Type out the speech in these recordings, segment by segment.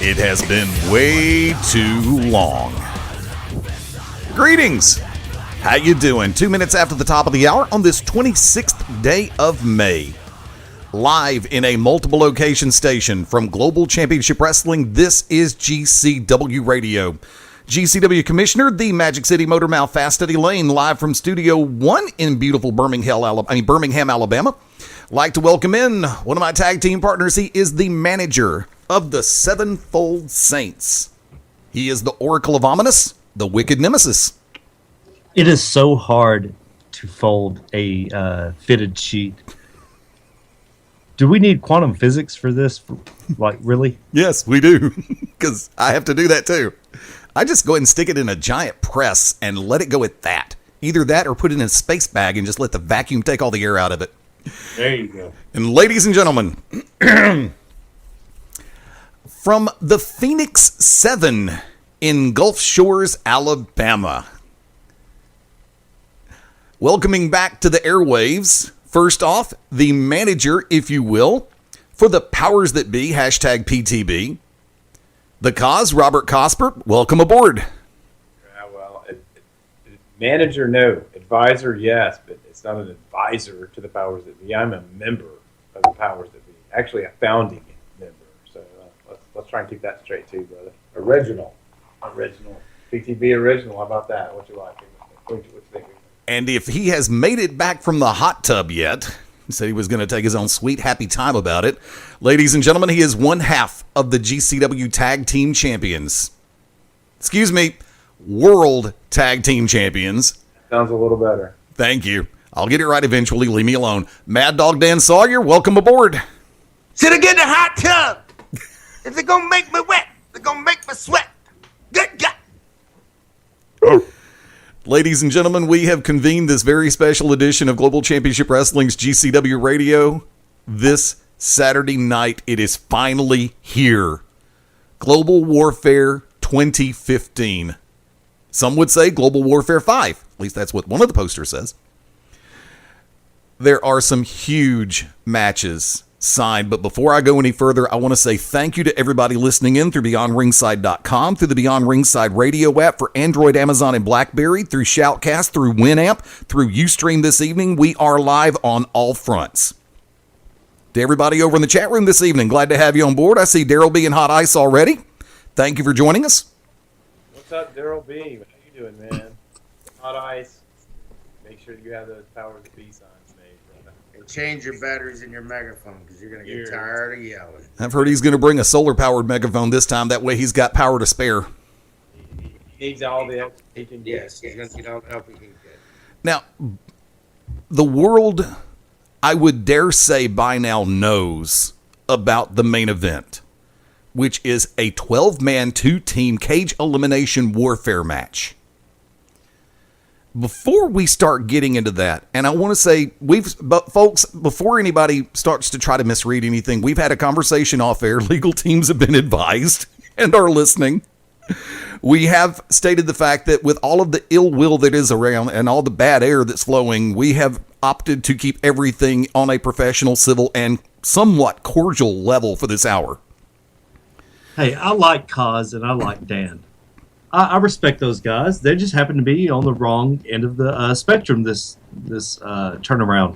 It has been way too long. Greetings. How you doing? 2 minutes after the top of the hour on this 26th day of May. Live in a multiple location station from Global Championship Wrestling, this is GCW Radio. GCW Commissioner, the Magic City Motor Mouth Fast Eddie Lane, live from Studio 1 in beautiful Birmingham, Alabama. Like to welcome in one of my tag team partners. He is the manager of the Sevenfold Saints. He is the Oracle of Ominous, the Wicked Nemesis. It is so hard to fold a fitted sheet. Do we need quantum physics for this? Like, really? Yes, we do, because I have to do that too. I just go ahead and stick it in a giant press and let it go at that. Either that or put it in a space bag and just let the vacuum take all the air out of it. There you go. And ladies and gentlemen, from the Phoenix 7 in Gulf Shores, Alabama, welcoming back to the airwaves, first off, the manager, if you will, for the powers that be, hashtag PTB, the cause, Robert Cosper, welcome aboard. Manager, no. Advisor, yes, but it's not an advisor to the powers that be. I'm a member of the powers that be. Actually, a founding member. So let's try and keep that straight too, brother. Original. PTB original. How about that? What you like? What you think? And if he has made it back from the hot tub yet, he said he was going to take his own sweet, happy time about it. Ladies and gentlemen, he is one half of the GCW Tag Team Champions. Excuse me, World Tag Team Champions. Sounds a little better. Thank you. I'll get it right eventually. Leave me alone. Mad Dog Dan Sawyer, welcome aboard. Should I get in the hot tub? Is it going to make me wet? Is it going to make me sweat? Good God. Oh. Ladies and gentlemen, we have convened this very special edition of Global Championship Wrestling's GCW Radio. This Saturday night, it is finally here. Global Warfare 2015. Some would say Global Warfare 5. At least that's what one of the posters says. There are some huge matches signed, but before I go any further, I want to say thank you to everybody listening in through BeyondRingside.com, through the Beyond Ringside Radio app for Android, Amazon, and BlackBerry, through Shoutcast, through Winamp, through Ustream this evening. We are live on all fronts. To everybody over in the chat room this evening, glad to have you on board. I see Daryl B and Hot Ice already. Thank you for joining us. What's up, Daryl B? How you doing, man? Hot Ice. Make sure you have those powers that be signs made, brother. And change your batteries in your megaphone because you're going to get tired of yelling. I've heard he's going to bring a solar-powered megaphone this time. That way he's got power to spare. He needs all the help he can get. Yes, he's going to need all the help he can get. Now, the world, I would dare say by now, knows about the main event, which is a 12-man, 2-team cage elimination warfare match. Before we start getting into that, and I want to say, folks, before anybody starts to try to misread anything, we've had a conversation off air. Legal teams have been advised and are listening. We have stated the fact that with all of the ill will that is around and all the bad air that's flowing, we have opted to keep everything on a professional, civil, and somewhat cordial level for this hour. Hey, I like Kaz and I like Dan. I respect those guys. They just happen to be on the wrong end of the spectrum this turnaround.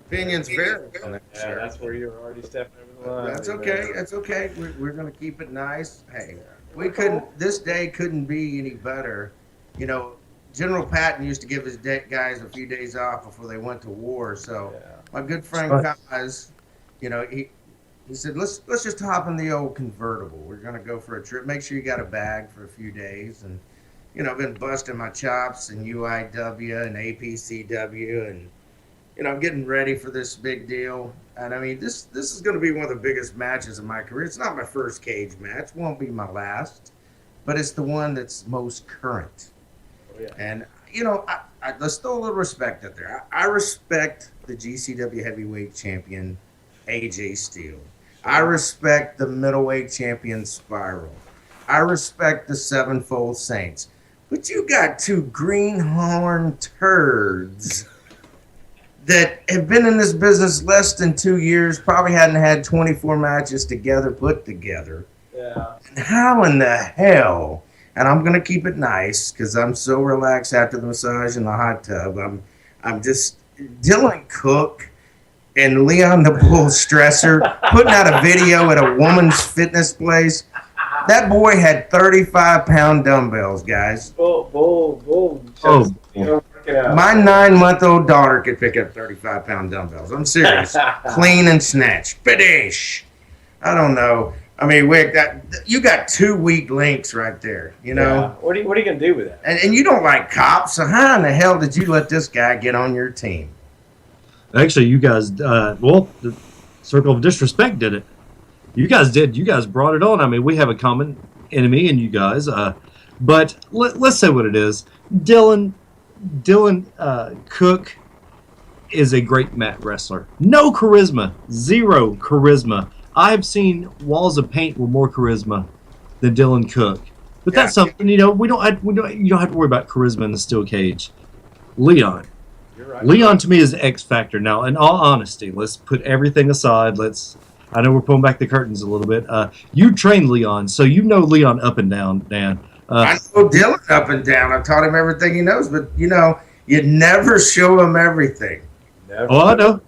Opinions vary. Yeah, that's where you're already stepping over the line. That's okay. That's okay. We're going to keep it nice. Hey, this day couldn't be any better. You know, General Patton used to give his guys a few days off before they went to war. So my good friend Kaz, you know, he said, let's just hop in the old convertible. We're going to go for a trip. Make sure you got a bag for a few days. And, you know, I've been busting my chops in UIW and APCW. And, you know, I'm getting ready for this big deal. And, I mean, this is going to be one of the biggest matches of my career. It's not my first cage match. Won't be my last. But it's the one that's most current. Oh, yeah. And, you know, let's throw a little respect out there. I respect the GCW heavyweight champion, AJ Steele. I respect the middleweight champion Spiral. I respect the Sevenfold Saints. But you got two greenhorn turds that have been in this business less than 2 years, probably hadn't had 24 matches together put together. Yeah. Yeah. How in the hell? And I'm gonna keep it nice because I'm so relaxed after the massage in the hot tub. I'm just Dylan Cook and Leon the Bull Stressor putting out a video at a woman's fitness place. That boy had 35-pound dumbbells, guys. Bull. Oh. Working out. My 9-month-old daughter could pick up 35-pound dumbbells. I'm serious. Clean and snatch. Finish. I don't know. I mean, Wick, you got 2 weak links right there, you know? Yeah. What are you going to do with that? And you don't like cops, so how in the hell did you let this guy get on your team? Actually, you guys, the Circle of Disrespect did it. You guys did. You guys brought it on. I mean, we have a common enemy in you guys. But let's say what it is. Dylan Cook is a great mat wrestler. No charisma. Zero charisma. I've seen walls of paint with more charisma than Dylan Cook. But that's something, you don't have to worry about charisma in the steel cage. Leon. You're right. Leon to me is the X factor. Now, in all honesty, let's put everything aside. I know we're pulling back the curtains a little bit. You trained Leon, so you know Leon up and down, Dan. I know Dylan up and down. I've taught him everything he knows, but you never show him everything. Never. Oh, I know.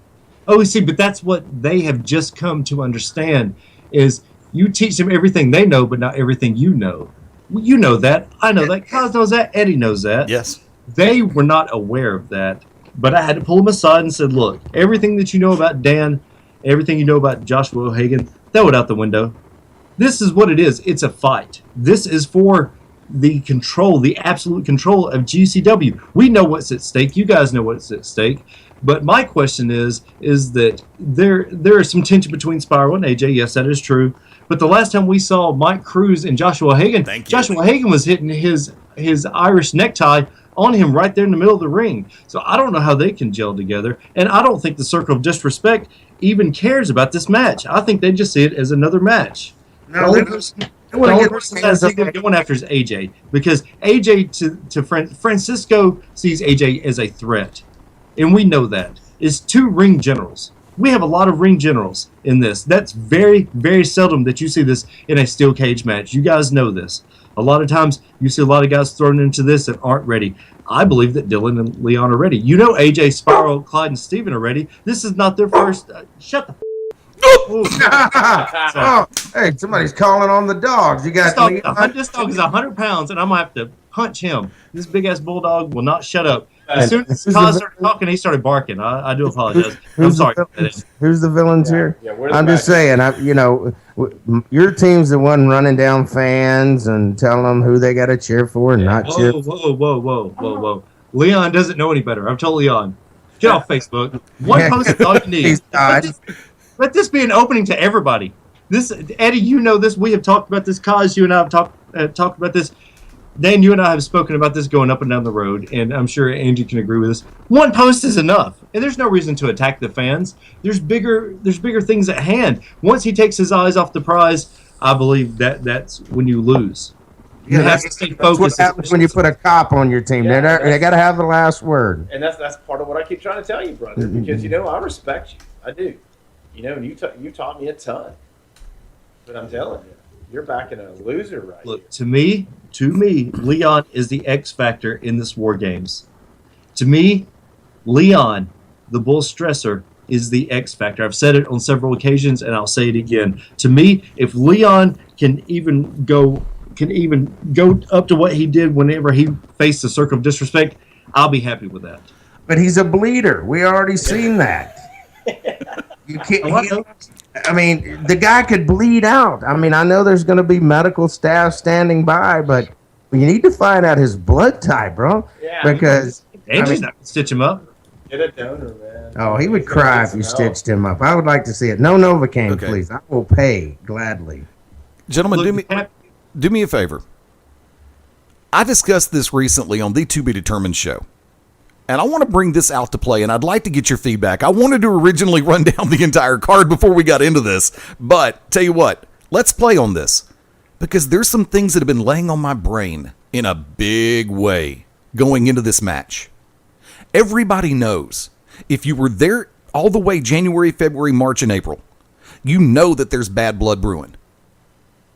Oh, see, but that's what they have just come to understand is you teach them everything they know, but not everything you know. Well, you know that. I know that. Kaz knows that. Eddie knows that. Yes. They were not aware of that, but I had to pull them aside and said, look, everything that you know about Dan, everything you know about Joshua O'Hagan, throw it out the window. This is what it is. It's a fight. This is for the control, the absolute control of GCW. We know what's at stake. You guys know what's at stake. But my question is that there is some tension between Spiral and AJ. Yes, that is true. But the last time we saw Mike Cruz and Joshua Hagan, Joshua Hagan was hitting his Irish necktie on him right there in the middle of the ring. So I don't know how they can gel together. And I don't think the Circle of Disrespect even cares about this match. I think they just see it as another match. No, the only person that's going after is AJ. Because AJ to Francisco sees AJ as a threat. And we know that. It's 2 ring generals. We have a lot of ring generals in this. That's very, very seldom that you see this in a steel cage match. You guys know this. A lot of times you see a lot of guys thrown into this that aren't ready. I believe that Dylan and Leon are ready. You know AJ, Spiral, Clyde, and Steven are ready. This is not their first... shut the... Oh, hey, somebody's calling on the dogs. You got this dog is 100 pounds, and I'm going to have to punch him. This big-ass bulldog will not shut up. As soon as Kaz started talking, he started barking. I do apologize. I'm sorry. Who's the villains here? Yeah, I'm just saying, your team's the one running down fans and telling them who they got to cheer for and not cheer for. Whoa. Leon doesn't know any better. I've told Leon. Get off Facebook. One post is all you need. Let this be an opening to everybody. Eddie, you know this. We have talked about this. Kaz, you and I have talked about this. Dan, you and I have spoken about this going up and down the road, and I'm sure Angie can agree with us. One post is enough, and there's no reason to attack the fans. There's bigger things at hand. Once he takes his eyes off the prize, I believe that's when you lose. You have to stay focused. That's what happens when you put a cop on your team. Yeah, they got to have the last word. And that's part of what I keep trying to tell you, brother, because I respect you. I do. And you taught me a ton. But I'm telling you, you're backing a loser right Look, here. To me, Leon is the X factor in this War Games. To me, Leon, the Bull Stressor, is the X factor. I've said it on several occasions, and I'll say it again. To me, if Leon can even go up to what he did whenever he faced the Circle of Disrespect, I'll be happy with that. But he's a bleeder. We already seen that. You can't. I mean, the guy could bleed out. I mean, I know there's going to be medical staff standing by, but you need to find out his blood type, bro. Yeah. Because Angie's not going to stitch him up. Get a donor, man. Oh, he would cry if you stitched him up. I would like to see it. No Novocaine, please. I will pay gladly. Gentlemen, do me a favor. I discussed this recently on the To Be Determined show. And I want to bring this out to play, and I'd like to get your feedback. I wanted to originally run down the entire card before we got into this, but tell you what, let's play on this, because there's some things that have been laying on my brain in a big way going into this match. Everybody knows, if you were there all the way January, February, March, and April, you know that there's bad blood brewing.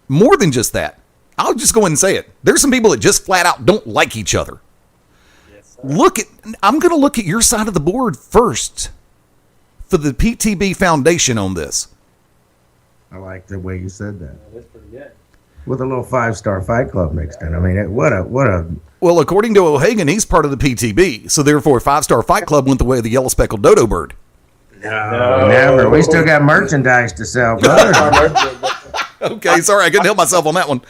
More than just that. I'll just go ahead and say it. There's some people that just flat out don't like each other. Yes, I'm going to look at your side of the board first for the PTB Foundation on this. I like the way you said that. That's pretty good. With a little 5-star Fight Club mixed in. I mean, what a. Well, according to O'Hagan, he's part of the PTB, so therefore 5-star Fight Club went the way of the yellow speckled dodo bird. No, never. We still got merchandise to sell, brother. Okay, sorry, I couldn't help myself on that one.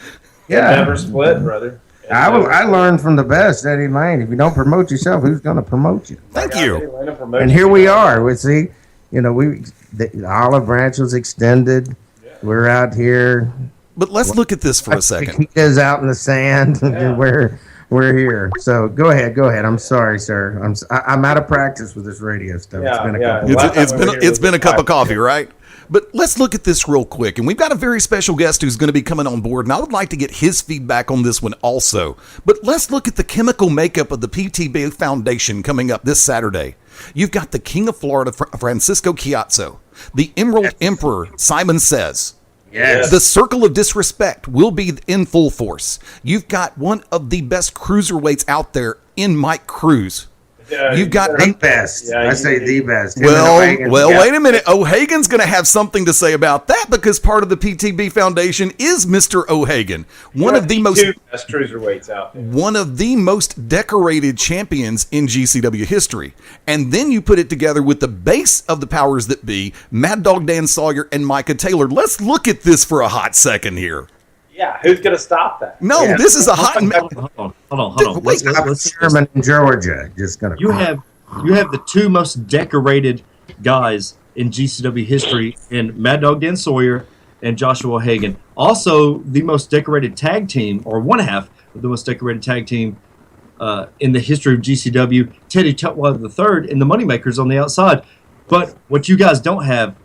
Yeah. Never split, brother. I learned from the best, Eddie Lane. If you don't promote yourself, who's going to promote you? Thank you. And here we are. We see, the olive branch was extended. Yeah. We're out here. But let's look at this for a second. Chiquitas out in the sand. Yeah. We're here. So go ahead. I'm sorry, sir. I'm out of practice with this radio stuff. It's been a cup of coffee, right? But let's look at this real quick. And we've got a very special guest who's going to be coming on board, and I would like to get his feedback on this one also. But let's look at the chemical makeup of the PTB Foundation coming up this Saturday. You've got the King of Florida, Francisco Chiazzo, the Emerald Emperor, Simon Says. Yes. The Circle of Disrespect will be in full force. You've got one of the best cruiserweights out there in Mike Cruz. You've got the best. I say the best. Well, wait a minute. O'Hagan's going to have something to say about that because part of the PTB Foundation is Mr. O'Hagan, one of the most best cruiserweights out there, one of the most decorated champions in GCW history. And then you put it together with the base of the powers that be, Mad Dog Dan Sawyer and Micah Taylor. Let's look at this for a hot second here. Yeah, who's going to stop that? No, this is a hot. Hold on. Let's Sherman in Georgia. Just gonna. You have the two most decorated guys in GCW history in Mad Dog Dan Sawyer and Joshua O'Hagan. Also, the most decorated tag team, or one half of the most decorated tag team in the history of GCW. Teddy Tutwiler III and the Moneymakers on the outside. But what you guys don't have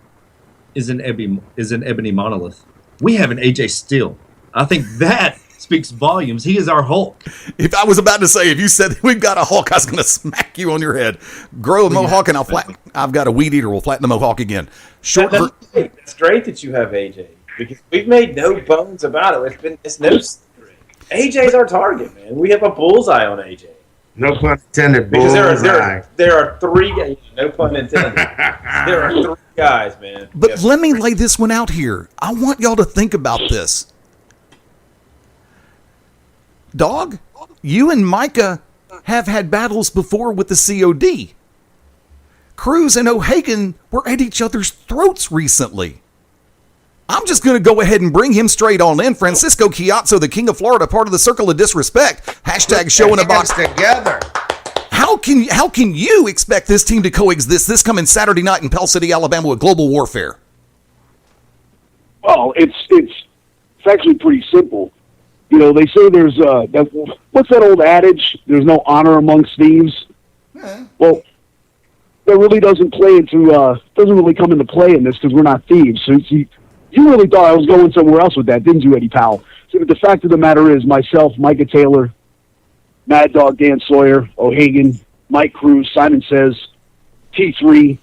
is an ebony monolith. We have an AJ Steele. I think that speaks volumes. He is our Hulk. If I was about to say, if you said we've got a Hulk, I was going to smack you on your head. Grow a mohawk and I'll flatten. I've got a weed eater. We'll flatten the mohawk again. It's great that you have AJ because we've made no bones about it. It's no secret. AJ's our target, man. We have a bullseye on AJ. No pun intended. Because there are three guys. No pun intended. There are three guys, man. But let me lay this one out here. I want y'all to think about this. Dog, you and Micah have had battles before with the COD. Cruz and O'Hagan were at each other's throats recently. I'm just going to go ahead and bring him straight on in. Francisco Chiazzo, the King of Florida, part of the Circle of Disrespect. Hashtag show in a box. Together. How can you expect this team to coexist this coming Saturday night in Pell City, Alabama with global warfare? Well, it's actually pretty simple. They say there's what's that old adage? There's no honor amongst thieves. Yeah. Well, that really doesn't really come into play in this because we're not thieves. So you really thought I was going somewhere else with that, didn't you, Eddie Powell? So the fact of the matter is, myself, Micah Taylor, Mad Dog Dan Sawyer, O'Hagan, Mike Cruz, Simon Says, T3.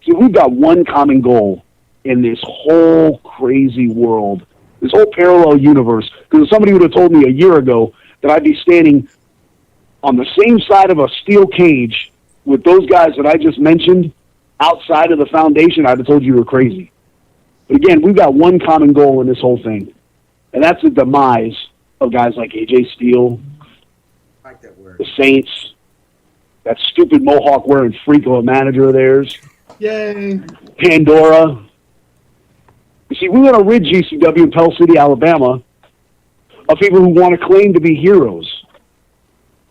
So we've got one common goal in this whole crazy world. This whole parallel universe, because if somebody would have told me a year ago that I'd be standing on the same side of a steel cage with those guys that I just mentioned outside of the foundation, I'd have told you were crazy. But again, we've got one common goal in this whole thing, and that's the demise of guys like AJ Steele, like that word. The Saints, that stupid Mohawk-wearing freak of a manager of theirs. Yay! Pandora. You see, we want to rid GCW in Pell City, Alabama, of people who want to claim to be heroes.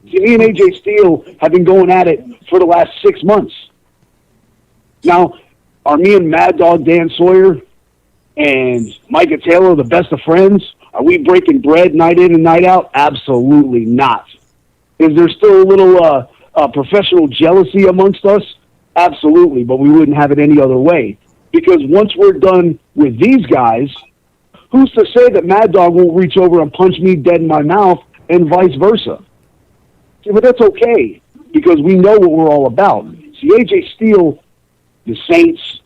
See, me and AJ Steele have been going at it for the last 6 months. Now, are me and Mad Dog Dan Sawyer and Micah Taylor the best of friends? Are we breaking bread night in and night out? Absolutely not. Is there still a little professional jealousy amongst us? Absolutely, but we wouldn't have it any other way. Because once we're done with these guys, who's to say that Mad Dog won't reach over and punch me dead in my mouth and vice versa? See, but that's okay, because we know what we're all about. See, AJ Steele, the Saints,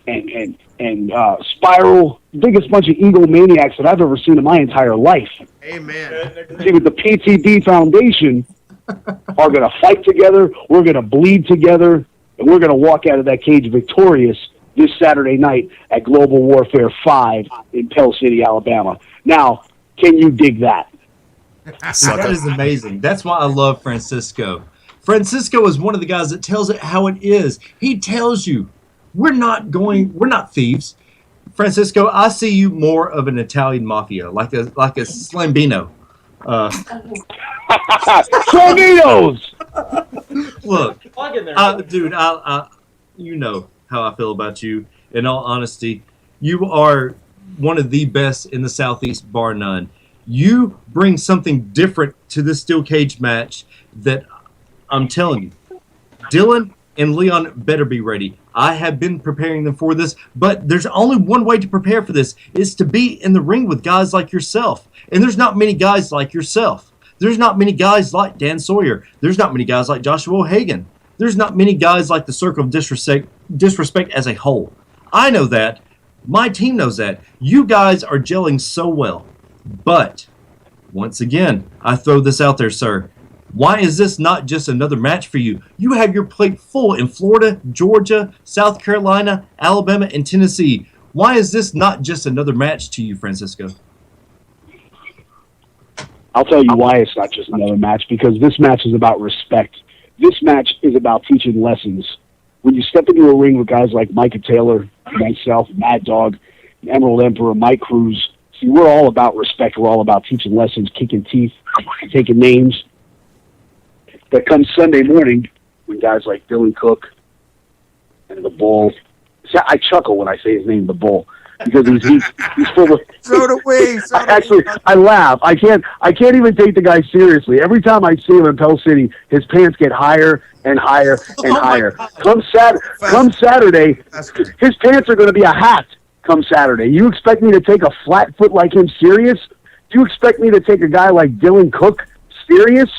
and and Spiral, biggest bunch of egomaniacs that I've ever seen in my entire life. Amen. See, with the PTB Foundation are going to fight together, we're going to bleed together, and we're going to walk out of that cage victorious this Saturday night at Global Warfare 5 in Pell City, Alabama. Now, can you dig that? That is amazing. That's why I love Francisco. Francisco is one of the guys that tells it how it is. He tells you, we're not thieves. Francisco, I see you more of an Italian mafia, like a Slambino. Tornadoes! Look, dude, you know how I feel about you. In all honesty, you are one of the best in the Southeast, bar none. You bring something different to this steel cage match that I'm telling you, Dylan and Leon better be ready. I have been preparing them for this, but there's only one way to prepare for this, is to be in the ring with guys like yourself. And there's not many guys like yourself. There's not many guys like Dan Sawyer. There's not many guys like Joshua O'Hagan. There's not many guys like the Circle of Disrespect as a whole. I know that. My team knows that. You guys are gelling so well. But, once again, I throw this out there, sir. Why is this not just another match for you? You have your plate full in Florida, Georgia, South Carolina, Alabama, and Tennessee. Why is this not just another match to you, Francisco? I'll tell you why it's not just another match, because this match is about respect. This match is about teaching lessons. When you step into a ring with guys like Micah Taylor, myself, Mad Dog, Emerald Emperor, Mike Cruz, see, we're all about respect. We're all about teaching lessons, kicking teeth, taking names. But come Sunday morning, when guys like Dylan Cook and the Bull, see, I chuckle when I say his name, the Bull, because he's full of. So do we. I laugh. I can't even take the guy seriously. Every time I see him in Pell City, his pants get higher and higher and higher. Come Saturday, his pants are going to be a hat. Come Saturday, you expect me to take a flat foot like him serious? Do you expect me to take a guy like Dylan Cook serious?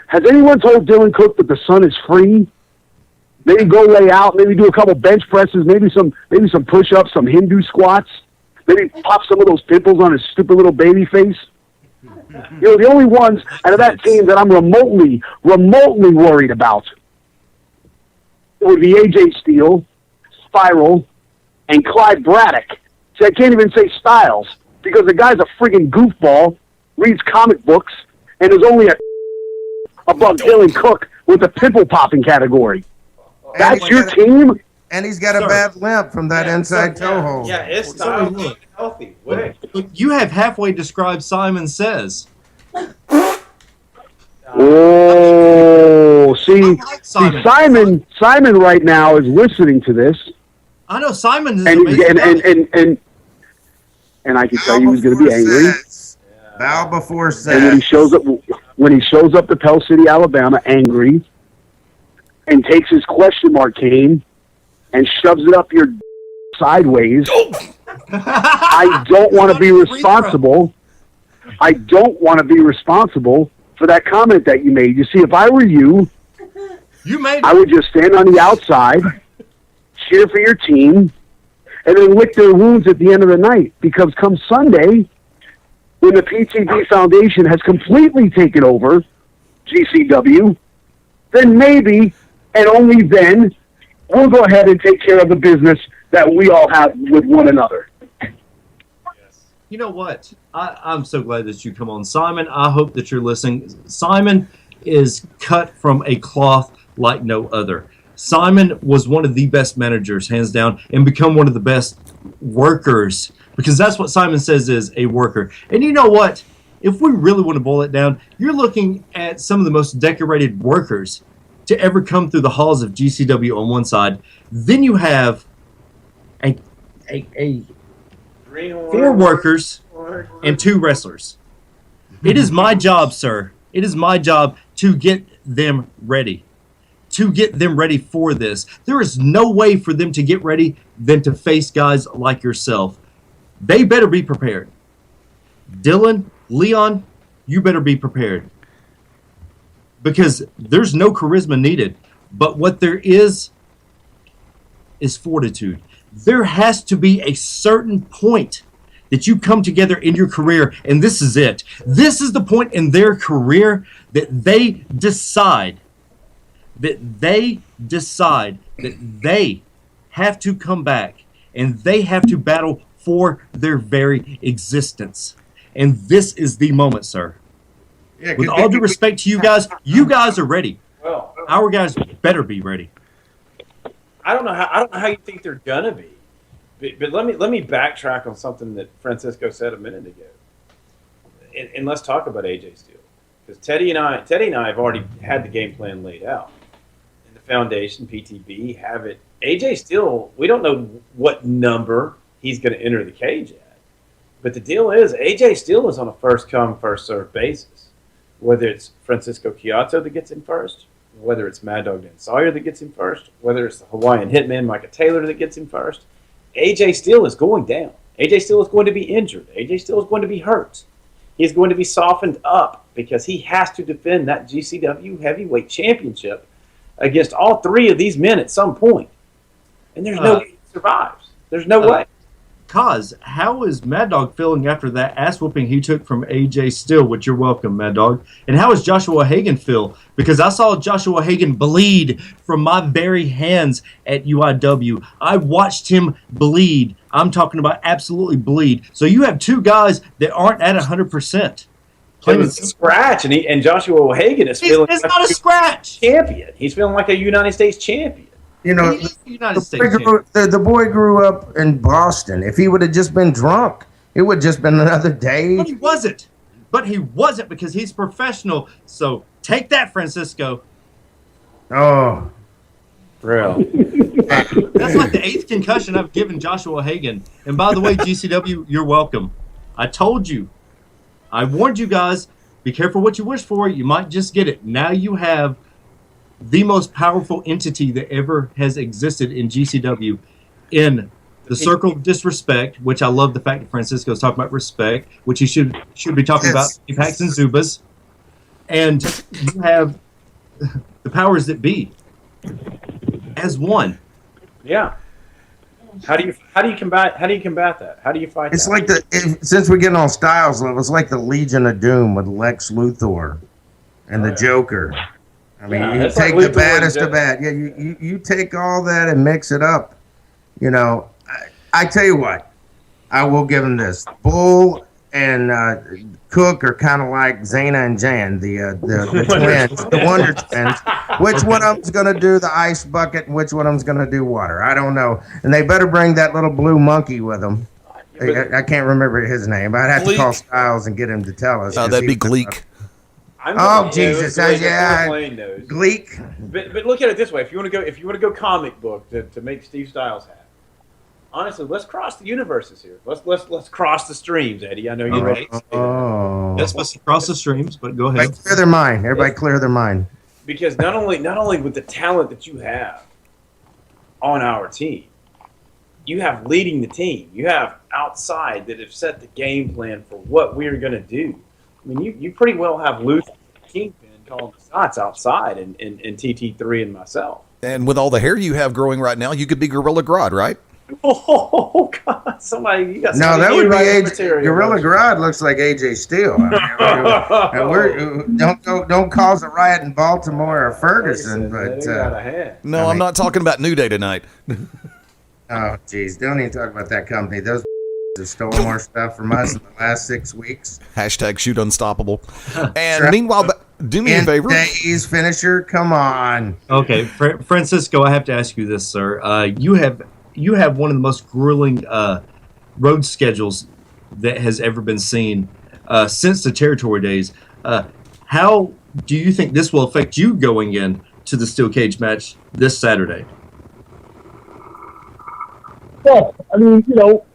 Has anyone told Dylan Cook that the sun is free? Maybe go lay out, maybe do a couple bench presses, maybe some push-ups, some Hindu squats, maybe pop some of those pimples on his stupid little baby face. You know, the only ones out of that team that I'm remotely worried about would be AJ Steele, Spiral, and Clyde Braddock. See, I can't even say Styles, because the guy's a friggin' goofball, reads comic books, and is only above Dylan Cook with the pimple-popping category. That's your team? And he's got a bad limp from that inside toe hold. Yeah, it's not healthy. Wait. Look, you have halfway described Simon Says. Oh, see, Simon right now is listening to this. I know Simon is amazing. And I can tell you he's going to be angry. Bow before sex. And when he shows up to Pell City, Alabama, angry, and takes his question mark cane and shoves it up your sideways, I don't want to be responsible. I don't want to be responsible for that comment that you made. You see, if I were you, I would just stand on the outside, cheer for your team, and then lick their wounds at the end of the night. Because come Sunday, when the PTB Foundation has completely taken over GCW, then maybe, and only then, we'll go ahead and take care of the business that we all have with one another. You know what? I'm so glad that you come on. Simon, I hope that you're listening. Simon is cut from a cloth like no other. Simon was one of the best managers, hands down, and become one of the best workers, because that's what Simon Says is, a worker. And you know what? If we really want to boil it down, you're looking at some of the most decorated workers to ever come through the halls of GCW on one side. Then you have a 4 workers and 2 wrestlers. It is my job, sir. It is my job to get them ready. To get them ready for this. There is no way for them to get ready than to face guys like yourself. They better be prepared. Dylan, Leon, you better be prepared. Because there's no charisma needed. But what there is fortitude. there has to be a certain point that you come together in your career, and this is it. This is the point in their career that they decide that they have to come back and they have to battle for their very existence. And this is the moment, sir. Yeah, with all due respect to you guys are ready. Well, Our guys better be ready. I don't know how you think they're gonna be, but let me backtrack on something that Francisco said a minute ago, and let's talk about AJ Steele, because Teddy and I have already had the game plan laid out, and the foundation PTB have it. AJ Steele, we don't know what number he's going to enter the cage at, but the deal is AJ Steele is on a first come first served basis, whether it's Francisco Chiato that gets in first, whether it's Mad Dog Dan Sawyer that gets him first, whether it's the Hawaiian Hitman Micah Taylor that gets him first, AJ Steele is going down. AJ Steele is going to be injured. AJ Steele is going to be hurt. He's going to be softened up because he has to defend that GCW heavyweight championship against all three of these men at some point. And there's no way he survives. There's no way. Cause, how is Mad Dog feeling after that ass whooping he took from AJ Steele? Which you're welcome, Mad Dog. And how does Joshua Hagan feel? Because I saw Joshua Hagan bleed from my very hands at UIW. I watched him bleed. I'm talking about absolutely bleed. So you have two guys that aren't at 100%. It was a scratch, and Joshua Hagan is feeling it's like not a scratch. Champion. He's feeling like a United States champion. You know, the boy grew up in Boston. If he would have just been drunk, it would have just been another day. But he wasn't because he's professional. So take that, Francisco. Oh. Real. That's like the 8th concussion I've given Joshua Hagan. And by the way, GCW, you're welcome. I told you. I warned you guys, be careful what you wish for. You might just get it. Now you have the most powerful entity that ever has existed in GCW in the circle of disrespect, which I love the fact that Francisco is talking about respect, which he should be talking about Impacts and Zubas. And you have the powers that be as one. Yeah. How do you combat that? How do you fight it's that? Like since we're getting on Styles level, it's like the Legion of Doom with Lex Luthor and the Joker. I mean, you take like the baddest of bad. Yeah, you take all that and mix it up. You know, I tell you what, I will give him this. Bull and Cook are kind of like Zayna and Jan, the twins, the Wonder Twins. Which one of them's going to do the ice bucket and which one of them's going to do water? I don't know. And they better bring that little blue monkey with them. I can't remember his name. I'd have to call Styles and get him to tell us. Oh, that'd be Gleek. Jesus! Gleek. But look at it this way: if you want to go comic book to make Steve Styles happy, honestly, let's cross the universes here. Let's cross the streams, Eddie. I know you're ready. That's supposed to cross the streams, but go ahead. Clear their mind. Everybody, clear their mind. Because not only with the talent that you have on our team, you have leading the team. You have outside that have set the game plan for what we're going to do. I mean, you pretty well have Luther Kingpin calling the shots outside and TT3 and myself. And with all the hair you have growing right now, you could be Gorilla Grodd, right? Oh, God. You got no, that would be AJ. Gorilla Grodd looks like AJ Steele. I mean, don't cause a riot in Baltimore or Ferguson. But no, I'm not talking about New Day tonight. Oh, geez. Don't even talk about that company. Those have stolen more stuff from us in the last 6 weeks. Hashtag shoot unstoppable. And meanwhile, do me a favor. Days finisher, come on. Okay, Francisco, I have to ask you this, sir. You have one of the most grueling road schedules that has ever been seen since the territory days. How do you think this will affect you going in to the steel cage match this Saturday? Well, I mean, you know,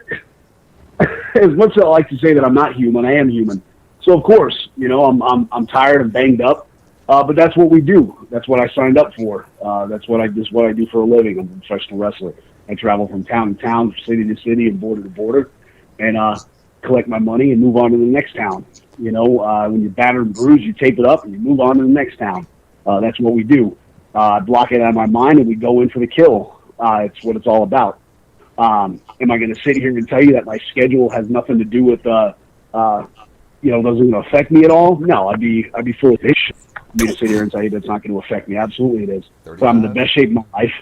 as much as I like to say that I'm not human, I am human. So of course, you know, I'm tired and banged up, but that's what we do. That's what I signed up for. That's what I do for a living. I'm a professional wrestler. I travel from town to town, city to city, and border to border, and collect my money and move on to the next town. You know, when you're battered and bruised, you tape it up and you move on to the next town. That's what we do. I block it out of my mind and we go in for the kill. It's what it's all about. Am I going to sit here and tell you that my schedule has nothing to do with, doesn't affect me at all? No, I'd be foolish for me to sit here and tell you that's not going to affect me. Absolutely it is. So I'm in the best shape of my life.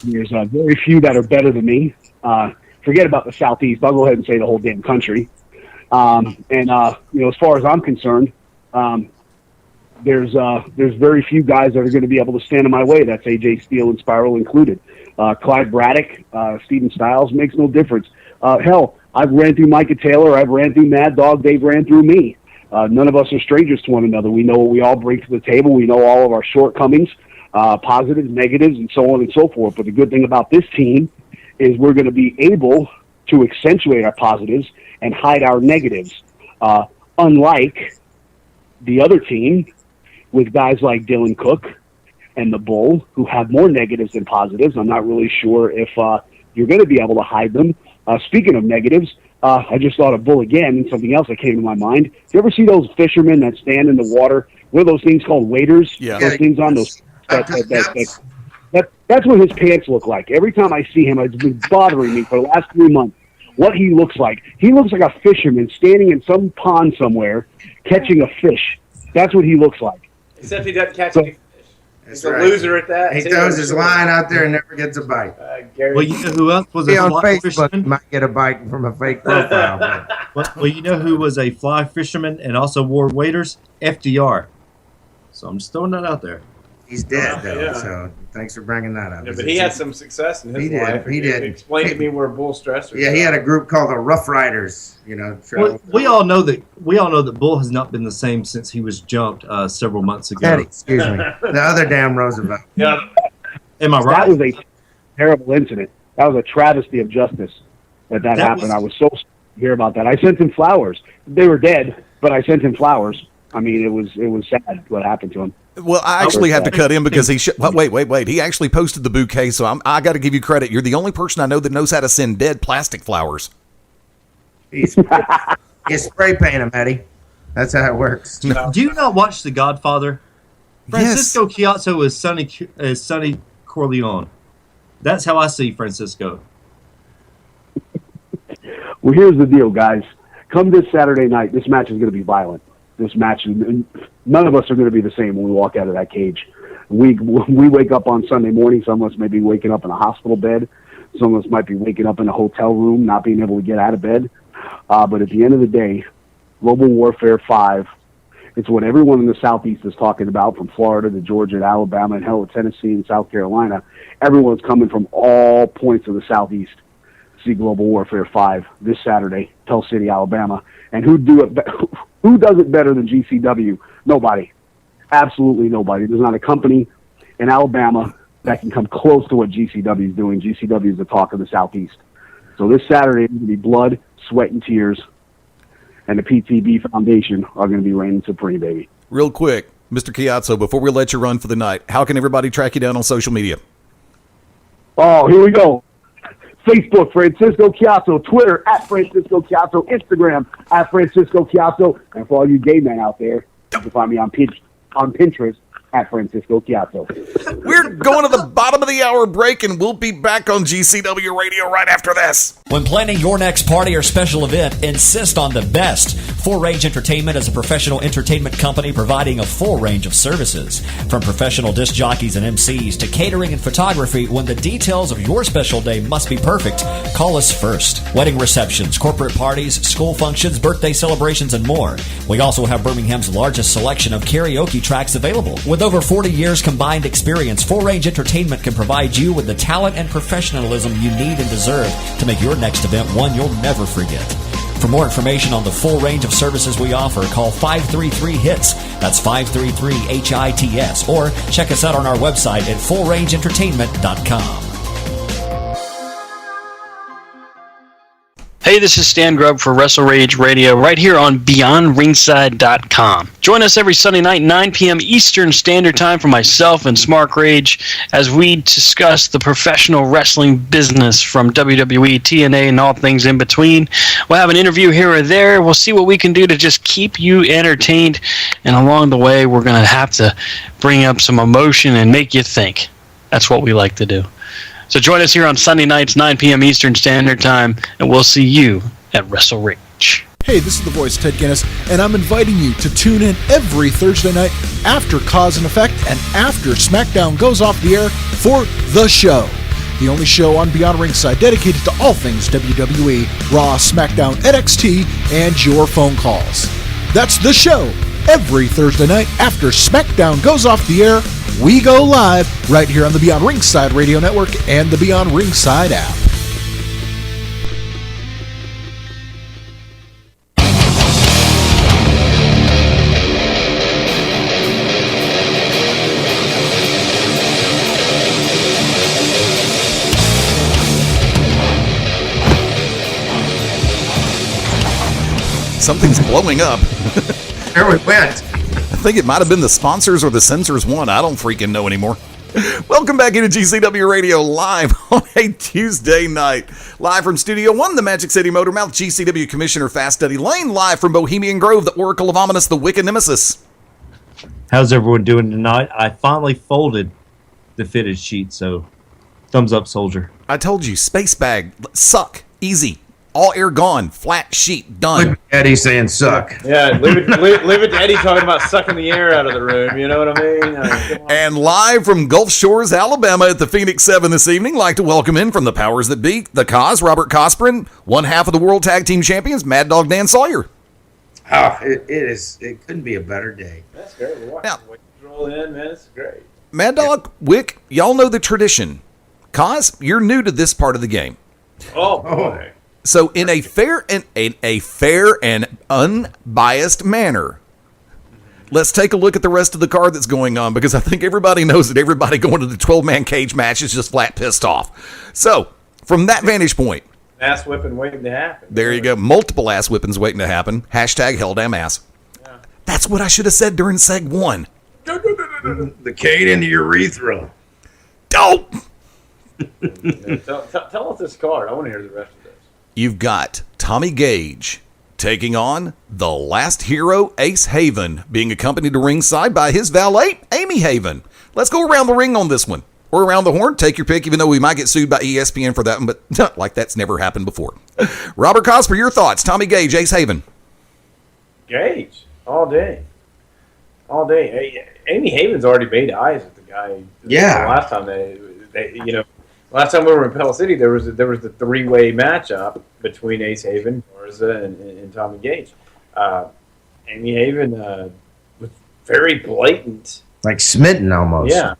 There's very few that are better than me. Forget about the Southeast. I'll go ahead and say the whole damn country. As far as I'm concerned, there's very few guys that are going to be able to stand in my way. That's AJ Steele and Spiral included. Clyde Braddock, Steven Styles, makes no difference. Hell, I've ran through Micah Taylor. I've ran through Mad Dog. They've ran through me. None of us are strangers to one another. We know what we all bring to the table. We know all of our shortcomings, positives, negatives, and so on and so forth. But the good thing about this team is we're going to be able to accentuate our positives and hide our negatives. Unlike the other team with guys like Dylan Cook and the Bull, who have more negatives than positives. I'm not really sure if you're going to be able to hide them. Speaking of negatives, I just thought of Bull again, and something else that came to my mind. You ever see those fishermen that stand in the water? What are those things called? Waders? Yeah. Those things on those. That's what his pants look like. Every time I see him, it's been bothering me for the last 3 months. What he looks like. He looks like a fisherman standing in some pond somewhere catching a fish. That's what he looks like. Except he doesn't catch any fish. He's a loser at that. He throws his line out there and never gets a bite. Well, you know who else was a on fly Facebook, fisherman? might get a bite from a fake profile. Well, you know who was a fly fisherman and also wore waders? FDR. So I'm just throwing that out there. He's dead, though, Yeah. so thanks for bringing that up. Yeah, but he had some success in his life. He did. Explain to me where Bull stressors. Yeah, he had a group called the Rough Riders. Well, we all know that Bull has not been the same since he was jumped several months ago. Eddie, excuse me. The other damn Roosevelt. Yeah. Am I right? That was a terrible incident. That was a travesty of justice that happened. I was so sorry to hear about that. I sent him flowers. They were dead, but I sent him flowers. I mean, it was sad what happened to him. Well, I actually have to cut in because he wait. He actually posted the bouquet, so I got to give you credit. You're the only person I know that knows how to send dead plastic flowers. You spray paint him, Eddie. That's how it works. Do you not watch The Godfather? Francisco Chiazzo is Sonny Corleone. That's how I see Francisco. Well, here's the deal, guys. Come this Saturday night, this match is going to be violent. This match, none of us are going to be the same when we walk out of that cage. We wake up on Sunday morning. Some of us may be waking up in a hospital bed. Some of us might be waking up in a hotel room, not being able to get out of bed. But at the end of the day, Global Warfare 5, it's what everyone in the Southeast is talking about, from Florida to Georgia to Alabama and hell to Tennessee and South Carolina. Everyone's coming from all points of the Southeast to see Global Warfare 5 this Saturday, Tell City, Alabama. And who does it better than GCW? Nobody. Absolutely nobody. There's not a company in Alabama that can come close to what GCW is doing. GCW is the talk of the Southeast. So this Saturday, it's going to be blood, sweat, and tears. And the PTB Foundation are going to be reigning supreme, baby. Real quick, Mr. Chiazzo, before we let you run for the night, how can everybody track you down on social media? Oh, here we go. Facebook, Francisco Chiazzo. Twitter, @Francisco Chiazzo. Instagram, @Francisco Chiazzo. And for all you gay men out there, you can find me on Pinterest, @Francisco Chiazzo. We're going to the bottom of the hour break, and we'll be back on GCW Radio right after this. When planning your next party or special event, insist on the best. Full Range Entertainment is a professional entertainment company providing a full range of services. From professional disc jockeys and MCs to catering and photography, when the details of your special day must be perfect, call us first. Wedding receptions, corporate parties, school functions, birthday celebrations, and more. We also have Birmingham's largest selection of karaoke tracks available. With over 40 years combined experience, Full Range Entertainment can provide you with the talent and professionalism you need and deserve to make your next event one you'll never forget. For more information on the full range of services we offer, call 533-HITS. That's 533-HITS. Or check us out on our website at fullrangeentertainment.com. Hey, this is Stan Grubb for Wrestle Rage Radio right here on BeyondRingside.com. Join us every Sunday night, 9 p.m. Eastern Standard Time for myself and Smart Rage as we discuss the professional wrestling business from WWE, TNA, and all things in between. We'll have an interview here or there. We'll see what we can do to just keep you entertained. And along the way, we're going to have to bring up some emotion and make you think. That's what we like to do. So join us here on Sunday nights, 9 p.m. Eastern Standard Time, and we'll see you at Wrestle Rage. Hey, this is the voice, Ted Guinness, and I'm inviting you to tune in every Thursday night after Cause and Effect and after SmackDown goes off the air for The Show, the only show on Beyond Ringside dedicated to all things WWE, Raw, SmackDown, NXT, and your phone calls. That's The Show. Every Thursday night after SmackDown goes off the air, we go live right here on the Beyond Ringside Radio Network and the Beyond Ringside app. Something's blowing up. There we went. I think it might have been the sponsors or the censors one. I don't freaking know anymore. Welcome back into GCW Radio live on a Tuesday night. Live from Studio 1, the Magic City Motor Mouth, GCW Commissioner Fast Eddie Lane, live from Bohemian Grove, the Oracle of Ominous, the Wicked Nemesis. How's everyone doing tonight? I finally folded the fitted sheet, so thumbs up, soldier. I told you, space bag, suck, easy. All air gone, flat sheet, done. Look at Eddie saying suck. Yeah, leave it to Eddie talking about sucking the air out of the room. You know what I mean? And live from Gulf Shores, Alabama at the Phoenix 7 this evening, like to welcome in from the powers that be, the Cause, Robert Cosprin, one half of the World Tag Team Champions, Mad Dog Dan Sawyer. Oh, it couldn't be a better day. That's great. We're watching the Wicked roll in, man. It's great. Mad Dog, Wick, y'all know the tradition. Cause, you're new to this part of the game. Oh, boy. So in a fair and unbiased manner, let's take a look at the rest of the card that's going on, because I think everybody knows that everybody going to the 12-man cage match is just flat pissed off. So from that vantage point, Ass whipping waiting to happen. there you go. Multiple ass whippings waiting to happen. Hashtag hell damn ass. Yeah. That's what I should have said during seg 1. The cane into your urethra. Dope. Tell us this card. I want to hear the rest of this. You've got Tommy Gage taking on the last hero, Ace Haven, being accompanied to ringside by his valet, Amy Haven. Let's go around the ring on this one. Or around the horn, take your pick, even though we might get sued by ESPN for that one, but like that's never happened before. Robert Cosper, your thoughts. Tommy Gage, Ace Haven. Gage. All day. All day. Hey, Amy Haven's already made eyes at the guy. Yeah. Last time last time we were in Pell City, there was the three-way matchup between Ace Haven, Garza, and Tommy Gage. Amy Haven was very blatant, Like smitten almost. Yeah,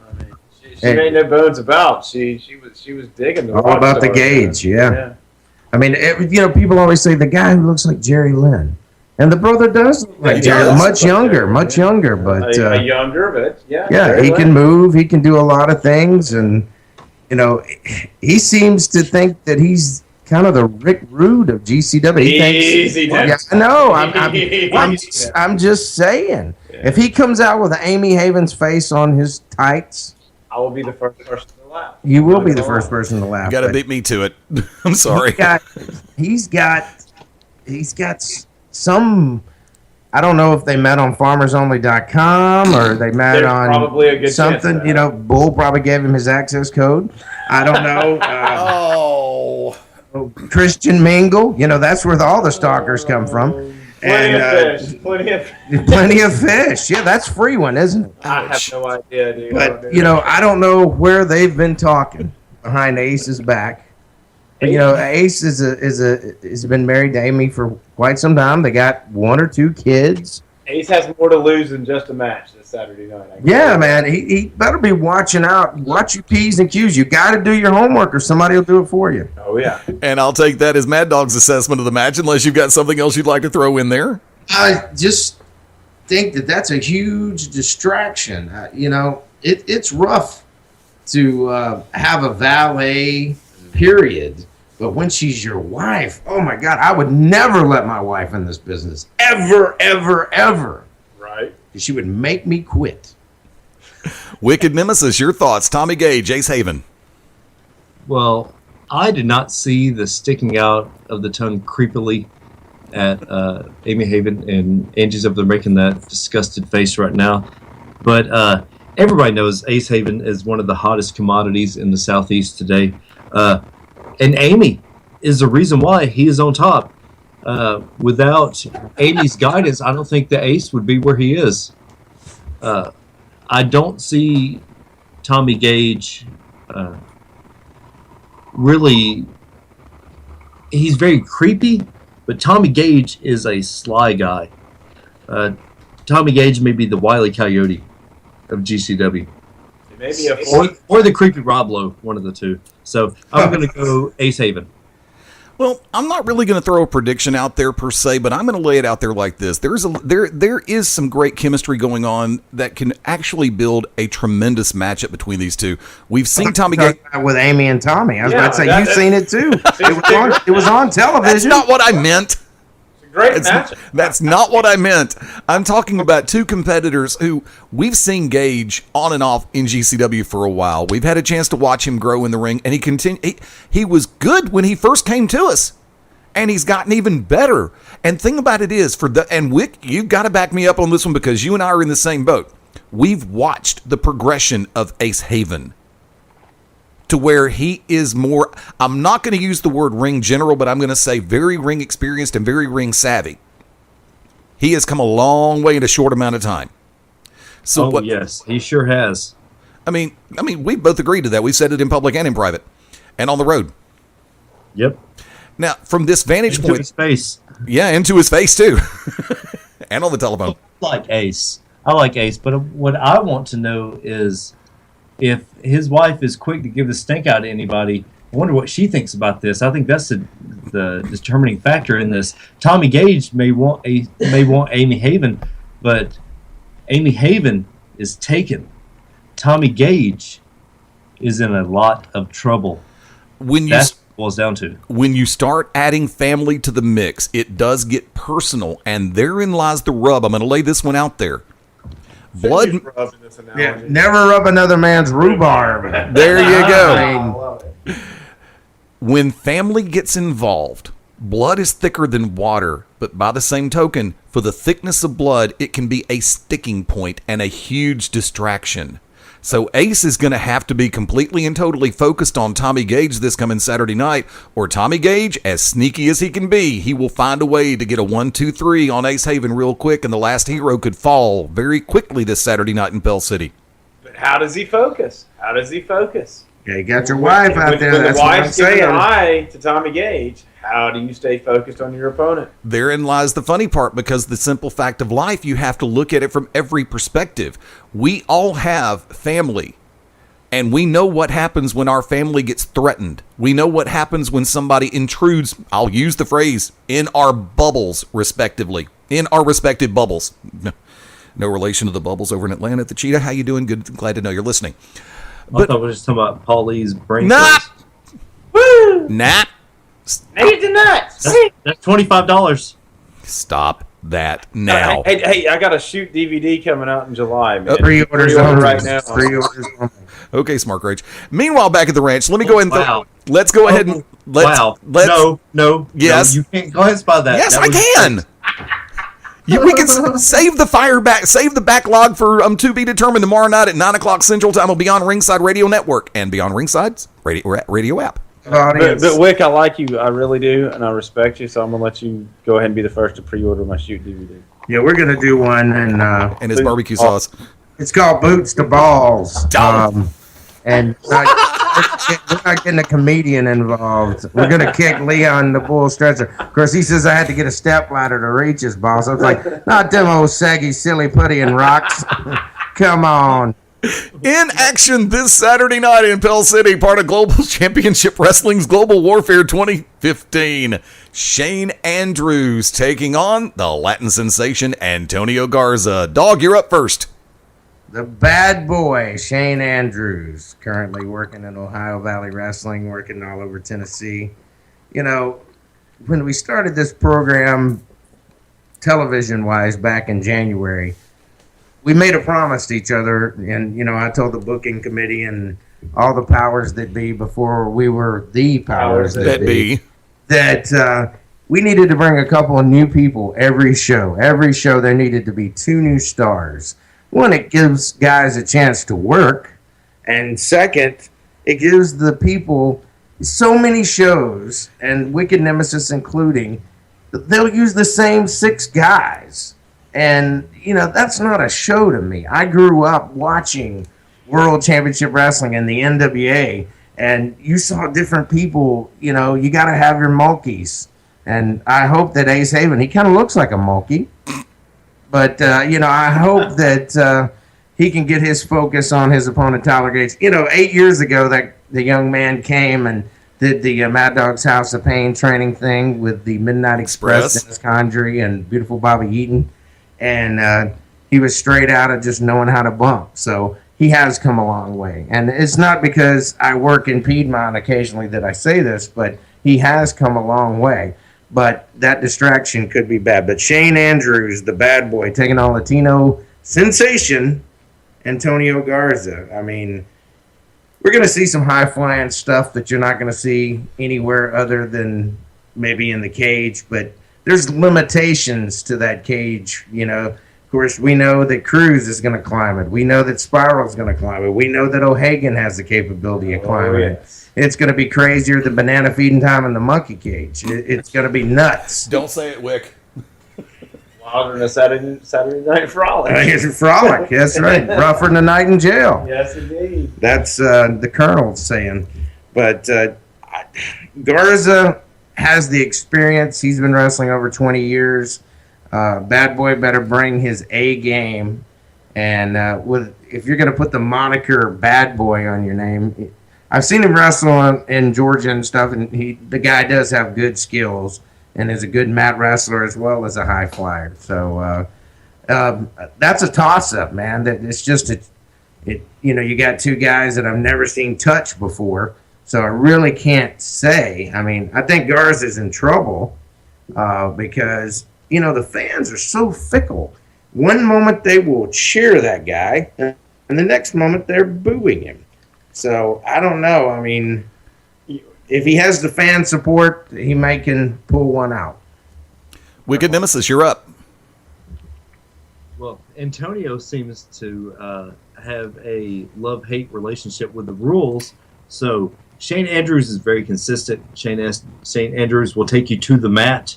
I mean, she made no bones about. She was digging the All about the Gage. Yeah. I mean, people always say the guy who looks like Jerry Lynn, and the brother does look like Jerry. Much younger, but younger, but yeah. Yeah, he can move. He can do a lot of things, and he seems to think that he's kind of the Rick Rude of GCW. He thinks, I know. I'm just saying. Yeah. If he comes out with Amy Haven's face on his tights, I will be the first person to laugh. You will be the first person to laugh. You got to beat me to it. I'm sorry. He's got some. I don't know if they met on FarmersOnly.com or they met on probably a good something. Bull probably gave him his access code. I don't know. Christian Mingle. That's where all the stalkers come from. Plenty of fish. Yeah, that's free one, isn't it? I have no idea, dude. But I don't know where they've been talking behind Ace's back. But, Ace has been married to Amy for quite some time. They got one or two kids. Ace has more to lose than just a match this Saturday night. Yeah, man. He better be watching out. Watch your P's and Q's. You got to do your homework or somebody will do it for you. Oh, yeah. And I'll take that as Mad Dog's assessment of the match, unless you've got something else you'd like to throw in there. I just think that's a huge distraction. It's rough to have a valet, period. But when she's your wife, oh my God, I would never let my wife in this business. Ever, ever, ever. Right. She would make me quit. Wicked Nemesis, your thoughts. Tommy Gage, Ace Haven. Well, I did not see the sticking out of the tongue creepily at Amy Haven, and Angie's up there making that disgusted face right now. But everybody knows Ace Haven is one of the hottest commodities in the Southeast today. And Amy is the reason why he is on top. Without Amy's guidance, I don't think the Ace would be where he is. I don't see Tommy Gage really. He's very creepy, but Tommy Gage is a sly guy. Tommy Gage may be the Wile E. Coyote of GCW. Maybe Or the creepy Rob Lowe, one of the two. So I'm going to go Ace Haven. Well, I'm not really going to throw a prediction out there per se, but I'm going to lay it out there like this. There is some great chemistry going on that can actually build a tremendous matchup between these two. We've seen Tommy Gage with Amy and Tommy. I was about to say you've seen it too. It was on television. That's not what I meant. great match. That's not what I meant. I'm talking about two competitors who we've seen Gage on and off in GCW for a while. We've had a chance to watch him grow in the ring, and he was good when he first came to us, and he's gotten even better. And thing about it is, and Wick, you've got to back me up on this one because you and I are in the same boat. We've watched the progression of Ace Haven to where he is more, I'm not going to use the word ring general, but I'm going to say very ring experienced and very ring savvy. He has come a long way in a short amount of time. So yes, he sure has. I mean, we both agreed to that. We said it in public and in private and on the road. Yep. Now, from this vantage point, his face. Yeah, into his face too. And on the telephone. I like Ace, but what I want to know is if his wife is quick to give the stink out to anybody, I wonder what she thinks about this. I think that's the determining factor in this. Tommy Gage may want Amy Haven, but Amy Haven is taken. Tommy Gage is in a lot of trouble. That's what it boils down to. When you start adding family to the mix, it does get personal, and therein lies the rub. I'm going to lay this one out there. Blood. Yeah, never rub another man's rhubarb. There you go. When family gets involved, blood is thicker than water, but by the same token, for the thickness of blood, it can be a sticking point and a huge distraction. So Ace is going to have to be completely and totally focused on Tommy Gage this coming Saturday night, or Tommy Gage, as sneaky as he can be, he will find a way to get a 1-2-3 on Ace Haven real quick, and the last hero could fall very quickly this Saturday night in Pell City. But how does he focus? Yeah, you got your wife out there. When That's the what I'm wife's giving saying. an eye to Tommy Gage, how do you stay focused on your opponent? Therein lies the funny part, because the simple fact of life, you have to look at it from every perspective. We all have family, and we know what happens when our family gets threatened. We know what happens when somebody intrudes, I'll use the phrase, in our bubbles, respectively. In our respective bubbles. No relation to the bubbles over in Atlanta at the Cheetah. How you doing? Good. Glad to know you're listening. I thought we were just talking about Paulie's brain. Nah! Woo! Nah! Maybe the nuts. That's $25. Stop that now. Hey, I got a shoot DVD coming out in July, man. Pre-orders Pre-order only. right now. Pre-orders only. Okay, Smart Rage. Meanwhile, back at the ranch, let me go ahead and Wow. let's go ahead and let's No. Yes. No, you can't go ahead and spot that. Yes, That I was- can. We can save the backlog for to be determined tomorrow night at 9:00 Central Time on Beyond Ringside Radio Network and Beyond Ringside's radio app. But Wick, I like you. I really do, and I respect you, so I'm going to let you go ahead and be the first to pre-order my shoot DVD. Yeah, we're gonna do one, and his barbecue sauce. It's called Boots to Balls. And we're not getting a comedian involved. We're gonna kick Leon the bull stretcher. Of course, he says I had to get a step ladder to reach his ball. So it's like, not them old saggy, silly putty and rocks. Come on. In action this Saturday night in Pell City, part of Global Championship Wrestling's Global Warfare 2015. Shane Andrews taking on the Latin sensation Antonio Garza. Dog, you're up first. The bad boy, Shane Andrews, currently working in Ohio Valley Wrestling, working all over Tennessee. You know, when we started this program, television-wise, back in January, we made a promise to each other, and, you know, I told the booking committee and all the powers that be before we were the powers that be, that we needed to bring a couple of new people every show. Every show there needed to be 2 new stars. one, it gives guys a chance to work, and second, it gives the people so many shows, and Wicked Nemesis including, they'll use the same 6 guys. And, that's not a show to me. I grew up watching World Championship Wrestling and the NWA, and you saw different people. You got to have your Mulkeys. And I hope that Ace Haven, he kind of looks like a Mulkey. But, I hope that he can get his focus on his opponent, Tyler Gates. 8 years ago, that the young man came and did the Mad Dog's House of Pain training thing with the Midnight Express, Dennis Condrey, and beautiful Bobby Eaton. And he was straight out of just knowing how to bump. So he has come a long way. And it's not because I work in Piedmont occasionally that I say this, but he has come a long way. But that distraction could be bad. But Shane Andrews, the bad boy, taking on Latino sensation, Antonio Garza. I mean, we're going to see some high-flying stuff that you're not going to see anywhere other than maybe in the cage. But there's limitations to that cage, Of course, we know that Cruz is going to climb it. We know that Spiral is going to climb it. We know that O'Hagan has the capability of climbing it. It's going to be crazier than banana feeding time in the monkey cage. It's going to be nuts. Don't say it, Wick. Wilder than a Saturday Night Frolic. It's a frolic. That's right. Rougher than a night in jail. Yes, indeed. That's the Colonel's saying. But Garza has the experience. He's been wrestling over 20 years. Bad Boy better bring his A game. And if you're going to put the moniker Bad Boy on your name, I've seen him wrestle in Georgia and stuff, and the guy does have good skills and is a good mat wrestler as well as a high flyer. So that's a toss-up, man. It's just you got 2 guys that I've never seen touch before, so I really can't say. I mean, I think Garza's in trouble because the fans are so fickle. One moment they will cheer that guy, and the next moment they're booing him. So I don't know. I mean, if he has the fan support, he can pull one out. Wicked Nemesis, you're up. Well, Antonio seems to have a love-hate relationship with the rules. So Shane Andrews is very consistent. Shane Andrews will take you to the mat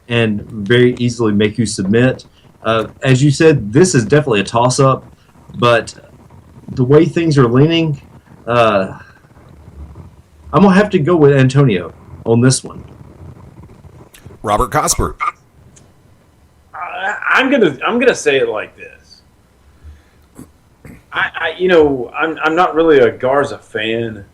and very easily make you submit. As you said, this is definitely a toss-up, but the way things are leaning, I'm gonna have to go with Antonio on this one. Robert Cosper. I'm gonna say it like this. I'm not really a Garza fan,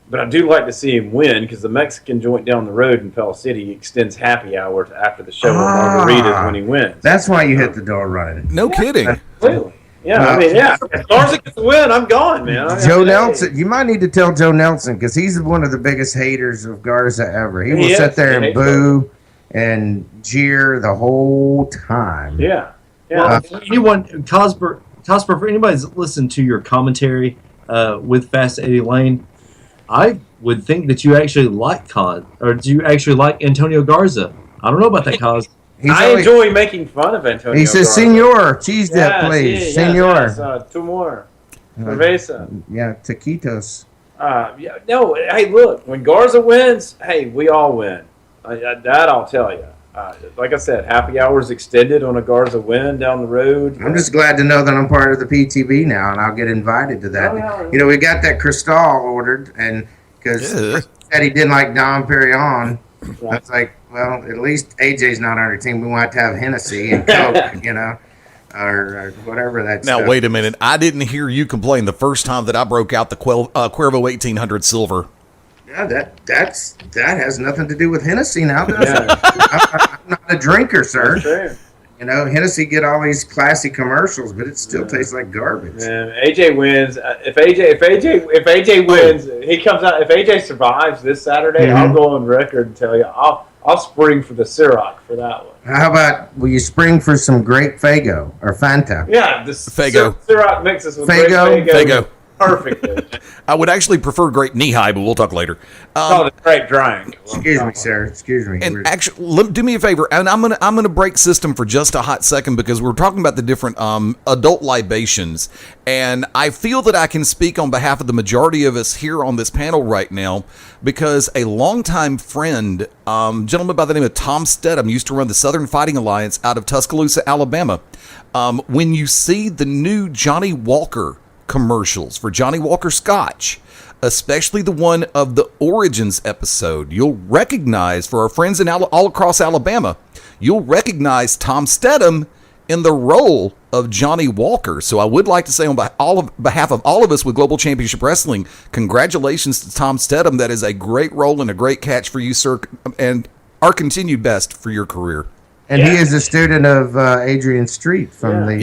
but I do like to see him win because the Mexican joint down the road in Pell City extends happy hour to after the show on margaritas when he wins. That's why you hit the door running. No kidding. Clearly. Yeah, If Garza gets the win, I'm gone, man. Joe Nelson, you might need to tell Joe Nelson because he's one of the biggest haters of Garza ever. He will sit there and boo and jeer the whole time. Yeah. Well, Cosper, for anybody that's listened to your commentary with Fast Eddie Lane, I would think that you actually like do you actually like Antonio Garza? I don't know about that, Cos. I enjoy making fun of Antonio. He says, Garza. "Senor, cheese dip, please, senor." Yes, 2 more. Cerveza. Yeah, taquitos. Hey, look, when Garza wins, hey, we all win. That I'll tell you. Like I said, happy hours extended on a Garza win down the road. I'm just glad to know that I'm part of the PTB now, and I'll get invited to that. We got that Cristal ordered, and because said he didn't like Dom Perignon, I was like, well, at least AJ's not on our team. We want to have Hennessy and Coke, or whatever that's. Now, wait a minute. I didn't hear you complain the first time that I broke out the Cuervo 1800 Silver. Yeah, that has nothing to do with Hennessy now, does it? I'm not a drinker, sir. That's true. Hennessy get all these classy commercials, but it still tastes like garbage. Man, AJ wins. If AJ wins, he comes out. If AJ survives this Saturday, I'll go on record and tell you I'll spring for the Ciroc for that one. How about will you spring for some grape Fago or Fanta? Yeah, this Fago. Ciroc mixes with Fago. grape Fago. perfect. I would actually prefer grape knee-high, but we'll talk later. Call it grape drying. Excuse me, sir. Excuse me. And actually, do me a favor, and I'm gonna break system for just a hot second because we're talking about the different adult libations, and I feel that I can speak on behalf of the majority of us here on this panel right now because a longtime friend, gentleman by the name of Tom Stedham, used to run the Southern Fighting Alliance out of Tuscaloosa, Alabama. When you see the new Johnny Walker commercials for Johnny Walker Scotch, especially the one of the Origins episode, you'll recognize, for our friends in all across Alabama, you'll recognize Tom Stedham in the role of Johnny Walker. So I would like to say on behalf of all of us with Global Championship Wrestling, congratulations to Tom Stedham. That is a great role and a great catch for you, sir, and our continued best for your career. And he is a student of Adrian Street from the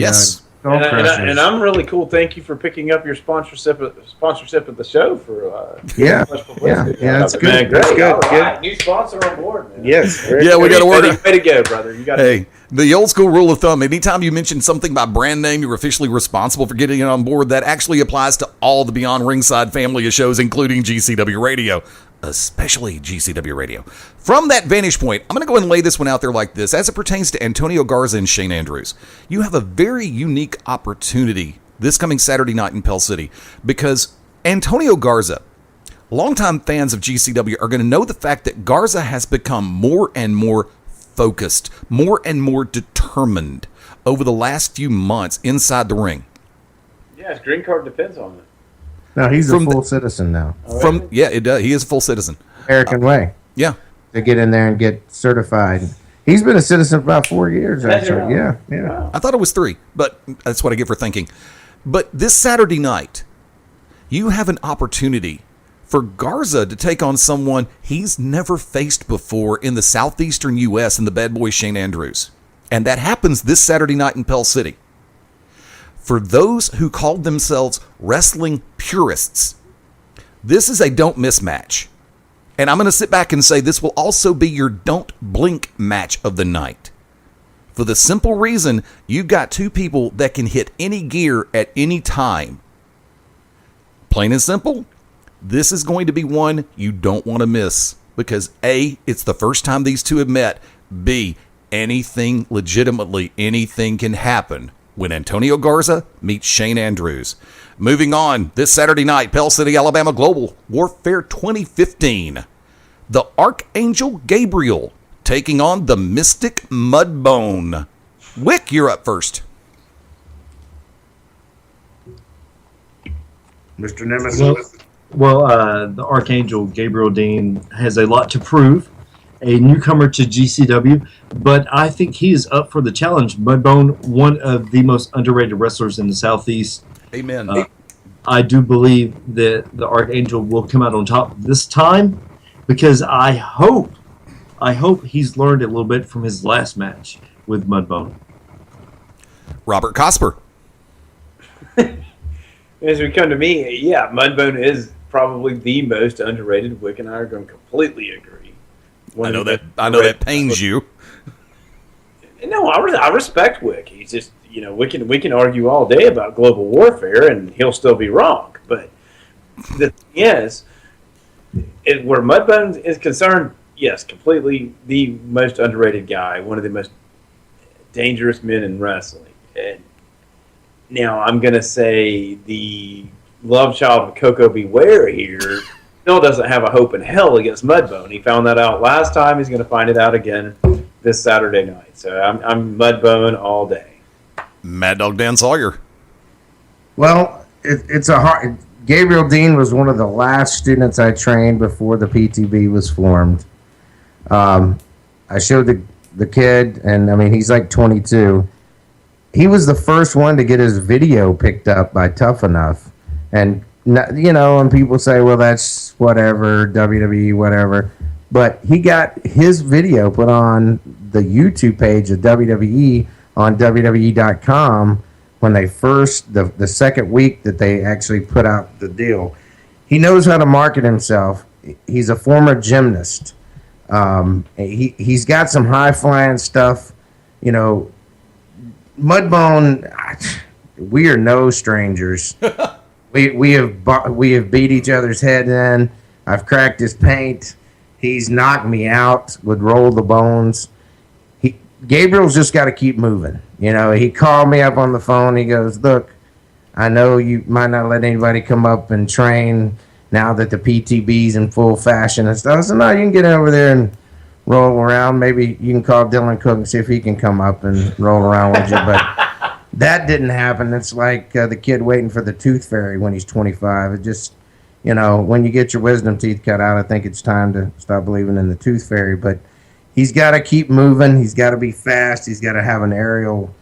Gold Crushers. And I'm really cool. Thank you for picking up your sponsorship of the show for that's good. Man, That's good. All right. New sponsor on board, man. Yes. We got to work. Way to go, brother. You got Hey, the old school rule of thumb, anytime you mention something by brand name, you're officially responsible for getting it on board. That actually applies to all the Beyond Ringside family of shows, including GCW Radio, especially GCW Radio. From that vantage point, I'm going to go ahead and lay this one out there like this. As it pertains to Antonio Garza and Shane Andrews, you have a very unique opportunity this coming Saturday night in Pell City because Antonio Garza, longtime fans of GCW are going to know the fact that Garza has become more and more focused, more and more determined over the last few months inside the ring. Yeah, his green card depends on it. No, he's a full citizen now. It does. He is a full citizen. American way. Yeah. To get in there and get certified. He's been a citizen for about 4 years, actually. Yeah. I thought it was 3, but that's what I get for thinking. But this Saturday night, you have an opportunity for Garza to take on someone he's never faced before in the southeastern U.S. in the Bad Boy Shane Andrews. And that happens this Saturday night in Pell City. For those who called themselves wrestling purists, this is a don't miss match. And I'm going to sit back and say this will also be your don't blink match of the night. For the simple reason, you've got two people that can hit any gear at any time. Plain and simple, this is going to be one you don't want to miss. Because A, it's the first time these two have met. B, anything can happen when Antonio Garza meets Shane Andrews. Moving on, this Saturday night, Pell City, Alabama, Global Warfare 2015. The Archangel Gabriel taking on the Mystic Mudbone. Wick, you're up first. Mr. Nemesis. Well, the Archangel Gabriel Dean has a lot to prove. A newcomer to GCW, but I think he is up for the challenge. Mudbone, one of the most underrated wrestlers in the Southeast. Amen. I do believe that the Archangel will come out on top this time because I hope he's learned a little bit from his last match with Mudbone. Robert Cosper. As we come to me, yeah, Mudbone is probably the most underrated. Wick and I are going to completely agree. I know that pains you. No, I respect Wick. He's just, we can argue all day about global warfare, and he'll still be wrong. But the thing is, where Mudbone is concerned, yes, completely the most underrated guy, one of the most dangerous men in wrestling. And now I'm going to say the love child of Coco Beware here still doesn't have a hope in hell against Mudbone. He found that out last time. He's going to find it out again this Saturday night. So I'm Mudbone all day. Mad Dog Dan Sawyer. Well, it's a hard. Gabriel Dean was one of the last students I trained before the PTB was formed. I showed the kid, and I mean he's like 22. He was the first one to get his video picked up by Tough Enough, and and people say, well, that's whatever, WWE, whatever. But he got his video put on the YouTube page of WWE on WWE.com when they first, the second week that they actually put out the deal. He knows how to market himself. He's a former gymnast. He's got some high-flying stuff. Mudbone, we are no strangers. We have beat each other's head in. I've cracked his paint. He's knocked me out. Would roll the bones. Gabriel's just got to keep moving. You know, he called me up on the phone. He goes, "Look, I know you might not let anybody come up and train now that the PTB's in full fashion and stuff." I said, "No, you can get over there and roll around. Maybe you can call Dylan Cook and see if he can come up and roll around with you." But that didn't happen. It's like the kid waiting for the tooth fairy when he's 25. It just, you know, when you get your wisdom teeth cut out, I think it's time to stop believing in the tooth fairy. But he's got to keep moving. He's got to be fast. He's got to have an aerial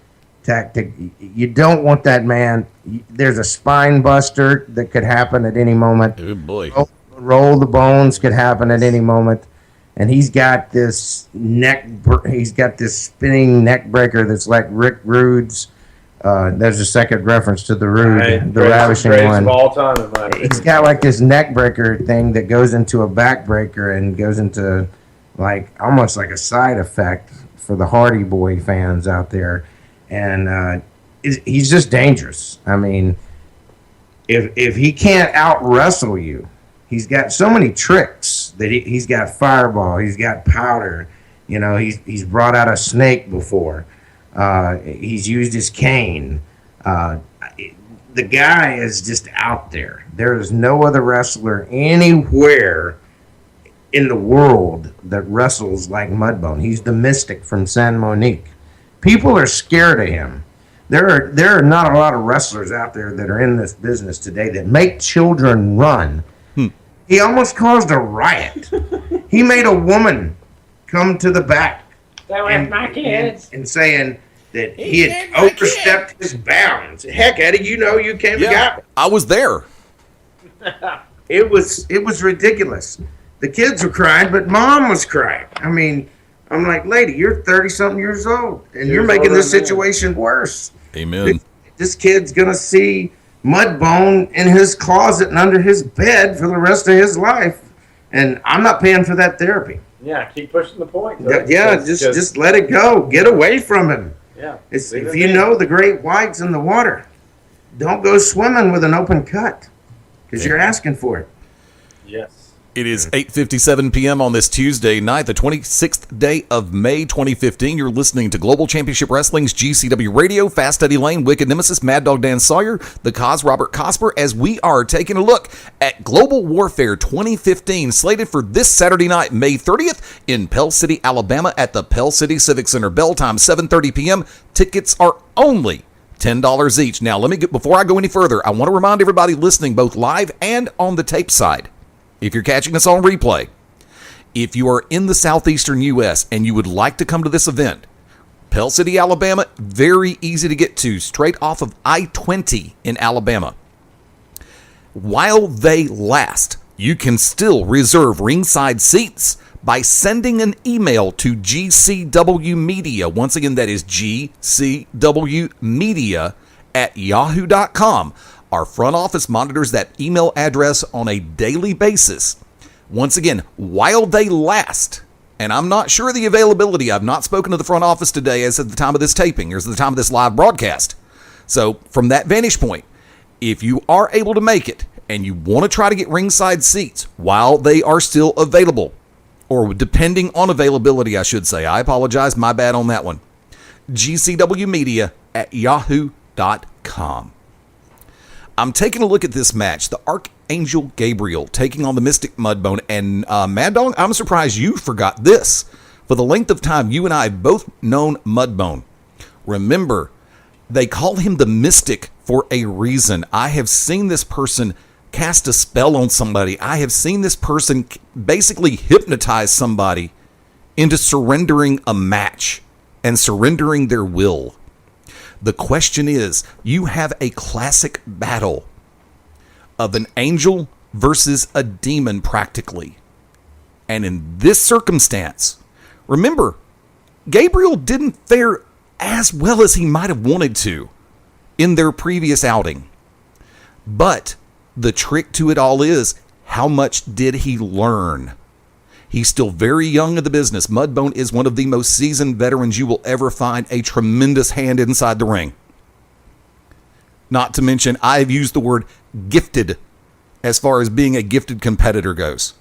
tactic. You don't want that man. There's a spine buster that could happen at any moment. Oh, boy. Roll the bones could happen at any moment. And he's got this spinning neck breaker that's like Rick Rude's. There's a second reference to the Rude, the ravishing one. Of all time in my opinion. He's got like this neck breaker thing that goes into a back breaker and goes into like almost like a side effect for the Hardy Boy fans out there. And he's just dangerous. I mean, if he can't out wrestle you, he's got so many tricks that he's got fireball, he's got powder. You know, he's brought out a snake before. He's used his cane. The guy is just out there. There is no other wrestler anywhere in the world that wrestles like Mudbone. He's the Mystic from San Monique. People are scared of him. There are not a lot of wrestlers out there that are in this business today that make children run. He almost caused a riot. He made a woman come to the back. That was my kids. And saying that he had overstepped his bounds. Heck, Eddie, you know you came and got me. I was there. It was ridiculous. The kids were crying, but Mom was crying. I mean, I'm like, lady, you're 30-something years old, and you're making this situation worse. Amen. This kid's going to see Mudbone in his closet and under his bed for the rest of his life, and I'm not paying for that therapy. Yeah, keep pushing the point. Just let it go. Get away from him. Yeah. If you know the great white's in the water, don't go swimming with an open cut because you're asking for it. Yes. It is 8:57 p.m. on this Tuesday night, the 26th day of May 2015. You're listening to Global Championship Wrestling's GCW Radio, Fast Eddie Lane, Wicked Nemesis, Mad Dog Dan Sawyer, the Cause Robert Cosper, as we are taking a look at Global Warfare 2015, slated for this Saturday night, May 30th, in Pell City, Alabama, at the Pell City Civic Center. Bell time 7:30 p.m. Tickets are only $10 each. Now, before I go any further, I want to remind everybody listening, both live and on the tape side, if you're catching us on replay, if you are in the southeastern U.S. and you would like to come to this event, Pell City, Alabama, very easy to get to, straight off of I-20 in Alabama. While they last, you can still reserve ringside seats by sending an email to GCW Media. Once again, that is GCW Media at yahoo.com. Our front office monitors that email address on a daily basis. Once again, while they last, and I'm not sure of the availability. I've not spoken to the front office today as at the time of this taping, or as at the time of this live broadcast. So from that vantage point, if you are able to make it and you want to try to get ringside seats while they are still available, or depending on availability, I should say. I apologize, my bad on that one. GCW Media at yahoo.com. I'm taking a look at this match. The Archangel Gabriel taking on the Mystic Mudbone. And Mad Dog, I'm surprised you forgot this. For the length of time you and I have both known Mudbone, remember, they call him the Mystic for a reason. I have seen this person cast a spell on somebody. I have seen this person basically hypnotize somebody into surrendering a match and surrendering their will. The question is, you have a classic battle of an angel versus a demon practically. And in this circumstance, remember, Gabriel didn't fare as well as he might have wanted to in their previous outing. But the trick to it all is, how much did he learn? He's still very young in the business. Mudbone is one of the most seasoned veterans you will ever find, a tremendous hand inside the ring. Not to mention, I've used the word gifted as far as being a gifted competitor goes.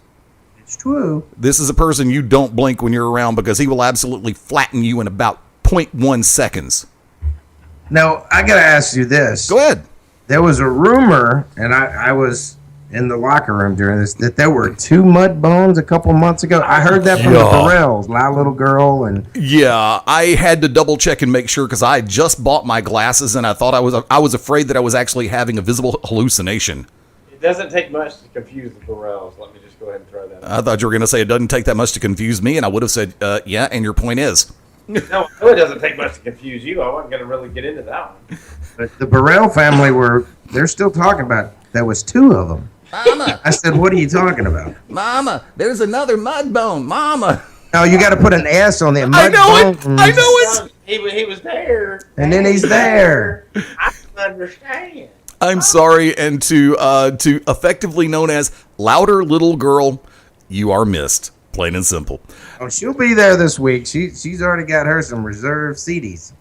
It's true. This is a person you don't blink when you're around because he will absolutely flatten you in about 0.1 seconds. Now, I got to ask you this. Go ahead. There was a rumor, and I was in the locker room during this, that there were 2 mud bones a couple months ago. I heard that from the Burrells, my little girl. And yeah, I had to double check and make sure because I had just bought my glasses and I thought I was afraid that I was actually having a visible hallucination. It doesn't take much to confuse the Burrells. Let me just go ahead and throw that out. I thought you were going to say it doesn't take that much to confuse me, and I would have said, yeah, and your point is. No, I know it doesn't take much to confuse you. I wasn't going to really get into that one. But the Burrell family they're still talking about there was 2 of them. Mama. I said, what are you talking about? Mama, there's another mud bone. Mama. No, you got to put an S on there. I know it. He was there. And then he's there. I don't understand. I'm sorry, and to effectively known as louder little girl, you are missed. Plain and simple. Oh, she'll be there this week. She's already got her some reserved CDs.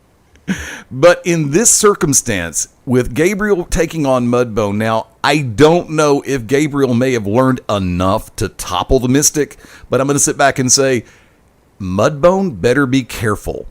But in this circumstance, with Gabriel taking on Mudbone, now, I don't know if Gabriel may have learned enough to topple the Mystic, but I'm going to sit back and say, Mudbone better be careful,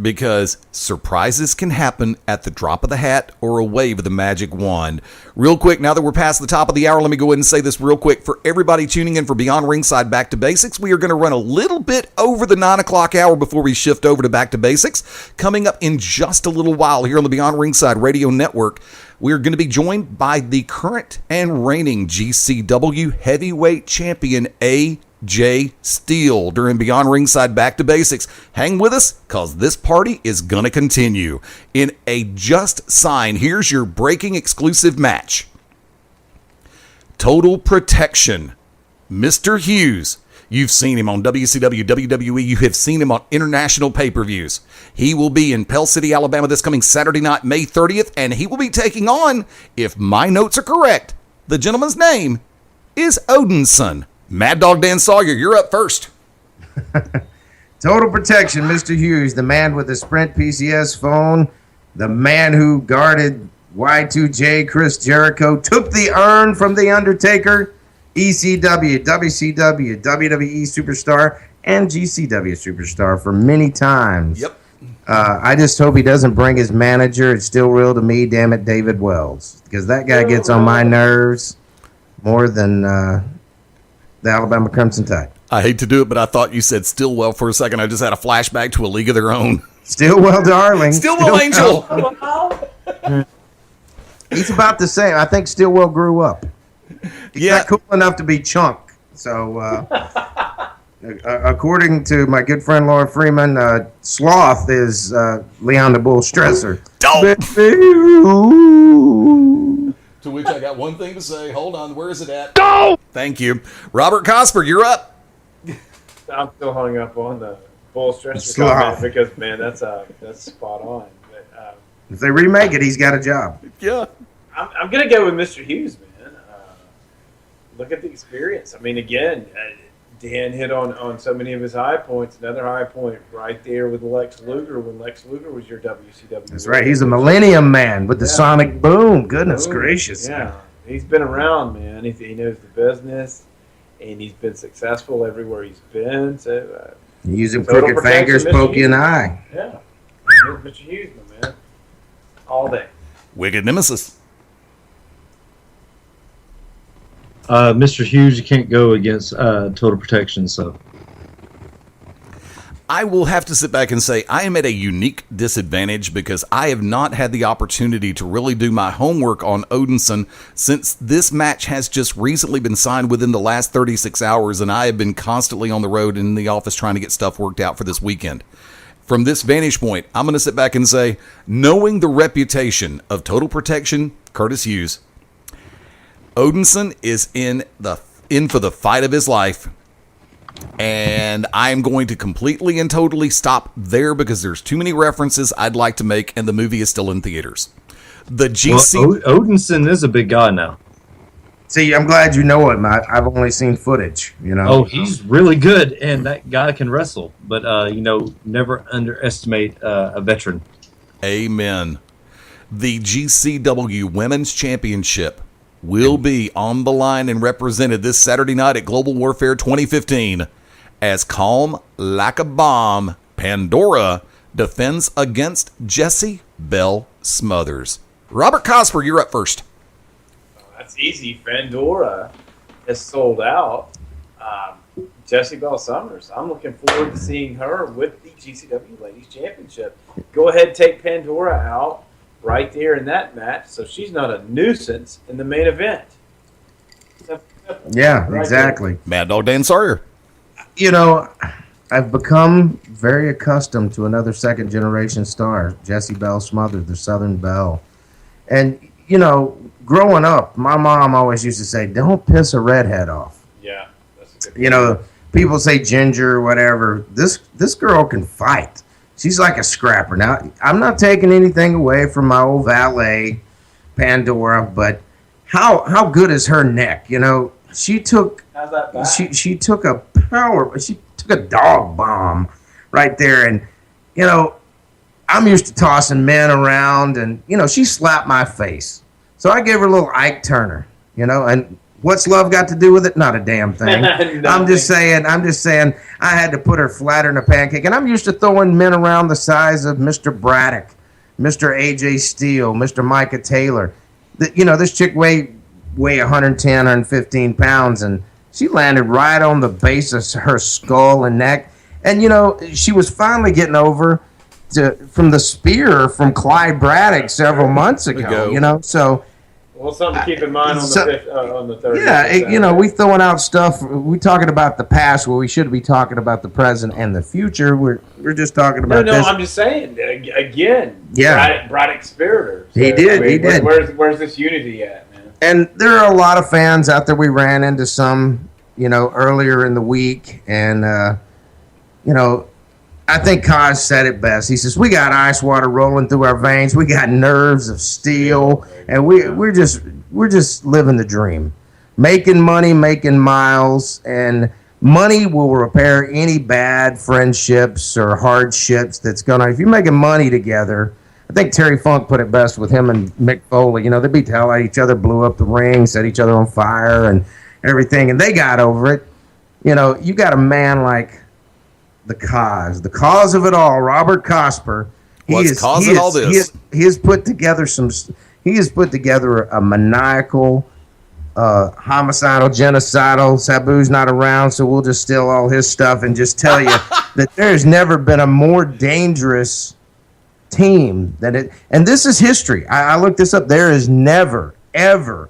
because surprises can happen at the drop of the hat or a wave of the magic wand. Real quick, now that we're past the top of the hour, let me go ahead and say this real quick. For everybody tuning in for Beyond Ringside Back to Basics, we are going to run a little bit over the 9 o'clock hour before we shift over to Back to Basics. Coming up in just a little while here on the Beyond Ringside Radio Network, we're going to be joined by the current and reigning GCW Heavyweight Champion AJ Steele during Beyond Ringside Back to Basics. Hang with us, because this party is going to continue. In a just sign, here's your breaking exclusive match. Total Protection. Mr. Hughes. You've seen him on WCW, WWE. You have seen him on international pay-per-views. He will be in Pell City, Alabama this coming Saturday night, May 30th, and he will be taking on, if my notes are correct, the gentleman's name is Odinson. Mad Dog Dan Sawyer, you're up first. Total Protection, Mr. Hughes, the man with the Sprint PCS phone, the man who guarded Y2J, Chris Jericho, took the urn from The Undertaker, ECW, WCW, WWE Superstar, and GCW Superstar for many times. Yep. I just hope he doesn't bring his manager. It's still real to me, damn it, David Wells, because that guy gets on my nerves more than the Alabama Crimson Tide. I hate to do it, but I thought you said Stillwell for a second. I just had a flashback to A League of Their Own. Stillwell, darling. Stillwell Angel. He's about the same. I think Stillwell grew up. He's not cool enough to be Chunk. So, according to my good friend Laura Freeman, Sloth is Leon the Bull Stresser. To which I got one thing to say. Hold on. Where is it at? Go! Thank you. Robert Cosper, you're up. I'm still hung up on the Bull Stresser comment because, man, that's spot on. But, if they remake it, he's got a job. Yeah. I'm going to go with Mr. Hughes, man. Look at the experience. I mean, again, Dan hit on so many of his high points. Another high point right there with Lex Luger when Lex Luger was your WCW. That's right. He's a Millennium Man with the Sonic Boom. Goodness gracious. Yeah. He's been around, man. He knows the business, and he's been successful everywhere he's been. So using crooked fingers, poke you in the eye. Yeah. Mr. Hughes, my man. All day. Wicked Nemesis. Mr. Hughes, you can't go against Total Protection, so. I will have to sit back and say I am at a unique disadvantage because I have not had the opportunity to really do my homework on Odinson since this match has just recently been signed within the last 36 hours, and I have been constantly on the road in the office trying to get stuff worked out for this weekend. From this vantage point, I'm going to sit back and say, knowing the reputation of Total Protection, Curtis Hughes, Odinson is in for the fight of his life, and I'm going to completely and totally stop there because there's too many references I'd like to make, and the movie is still in theaters. The GC Odinson is a big guy now. See, I'm glad you know him. I've only seen footage. You know. Oh, he's really good, and that guy can wrestle. But never underestimate a veteran. Amen. The GCW Women's Championship will be on the line and represented this Saturday night at Global Warfare 2015 as Calm Like a Bomb Pandora defends against Jessie Belle Smothers. Robert Cosper, you're up first. That's easy. Pandora is sold out. Jessie Belle Summers, I'm looking forward to seeing her with the GCW Ladies Championship. Go ahead, take Pandora out right there in that match so she's not a nuisance in the main event. Yeah, Right exactly. Mad Dog Dan Sawyer. You know, I've become very accustomed to another second generation star, Jessie Belle Smothers, the Southern Belle. And, you know, growing up, my mom always used to say, don't piss a redhead off. Yeah, that's a good You know, people say ginger or whatever. This girl can fight. She's like a scrapper. Now, I'm not taking anything away from my old valet, Pandora, but how good is her neck? You know, she took How's that back? she took a dog bomb right there, and you know, I'm used to tossing men around, and you know, she slapped my face, so I gave her a little Ike Turner, you know, and what's love got to do with it? Not a damn thing. I'm just saying I had to put her flatter than a pancake, and I'm used to throwing men around the size of Mr. Braddock, Mr. AJ Steele, Mr. Micah Taylor. You know, this chick weigh 110, 115 pounds, and she landed right on the base of her skull and neck. And, you know, she was finally getting over from the spear from Clyde Braddock several months ago, you know. So, well, something to keep in mind on the third. Yeah, you know, we throwing out stuff. We talking about the past where we should be talking about the present and the future. We're just talking about this. I'm just saying, again, Yeah. Braddock Spiritor. So, He did. Where's this unity at, man? And there are a lot of fans out there. We ran into some, you know, earlier in the week. And, you know, I think Kaz said it best. He says, we got ice water rolling through our veins. We got nerves of steel. And we're just living the dream. Making money, making miles. And money will repair any bad friendships or hardships that's going to... If you're making money together... I think Terry Funk put it best with him and Mick Foley. You know, they beat the hell out of each other, blew up the ring, set each other on fire and everything, and they got over it. You know, you got a man like the cause of it all, Robert Cosper. What's causing all this? He has put together a maniacal, homicidal, genocidal. Sabu's not around, so we'll just steal all his stuff and just tell you that there's never been a more dangerous team than it. And this is history. I looked this up. There is never, ever,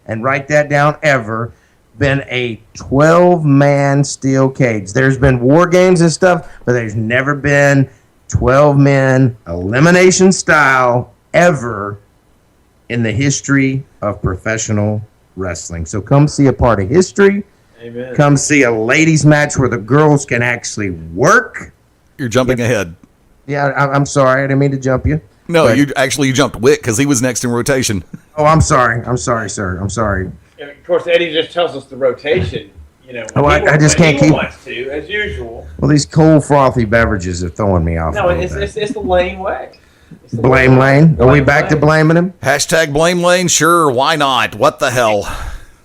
and write that down, ever been a 12-man steel cage. There's been war games and stuff, but there's never been 12 men elimination style ever in the history of professional wrestling. So come see a part of history. Amen. Come see a ladies match where the girls can actually work. You're jumping ahead. Yeah, I'm sorry. I didn't mean to jump you. No, but, you jumped Wick because he was next in rotation. Oh, I'm sorry. I'm sorry, sir. I'm sorry. And of course, Eddie just tells us the rotation. You know, I just can't keep. Wants to, as usual. Well, these cold, frothy beverages are throwing me off. No, it's the Lane way. Blame Lane. Are we back to blaming him? Hashtag blame Lane. Sure, why not? What the hell?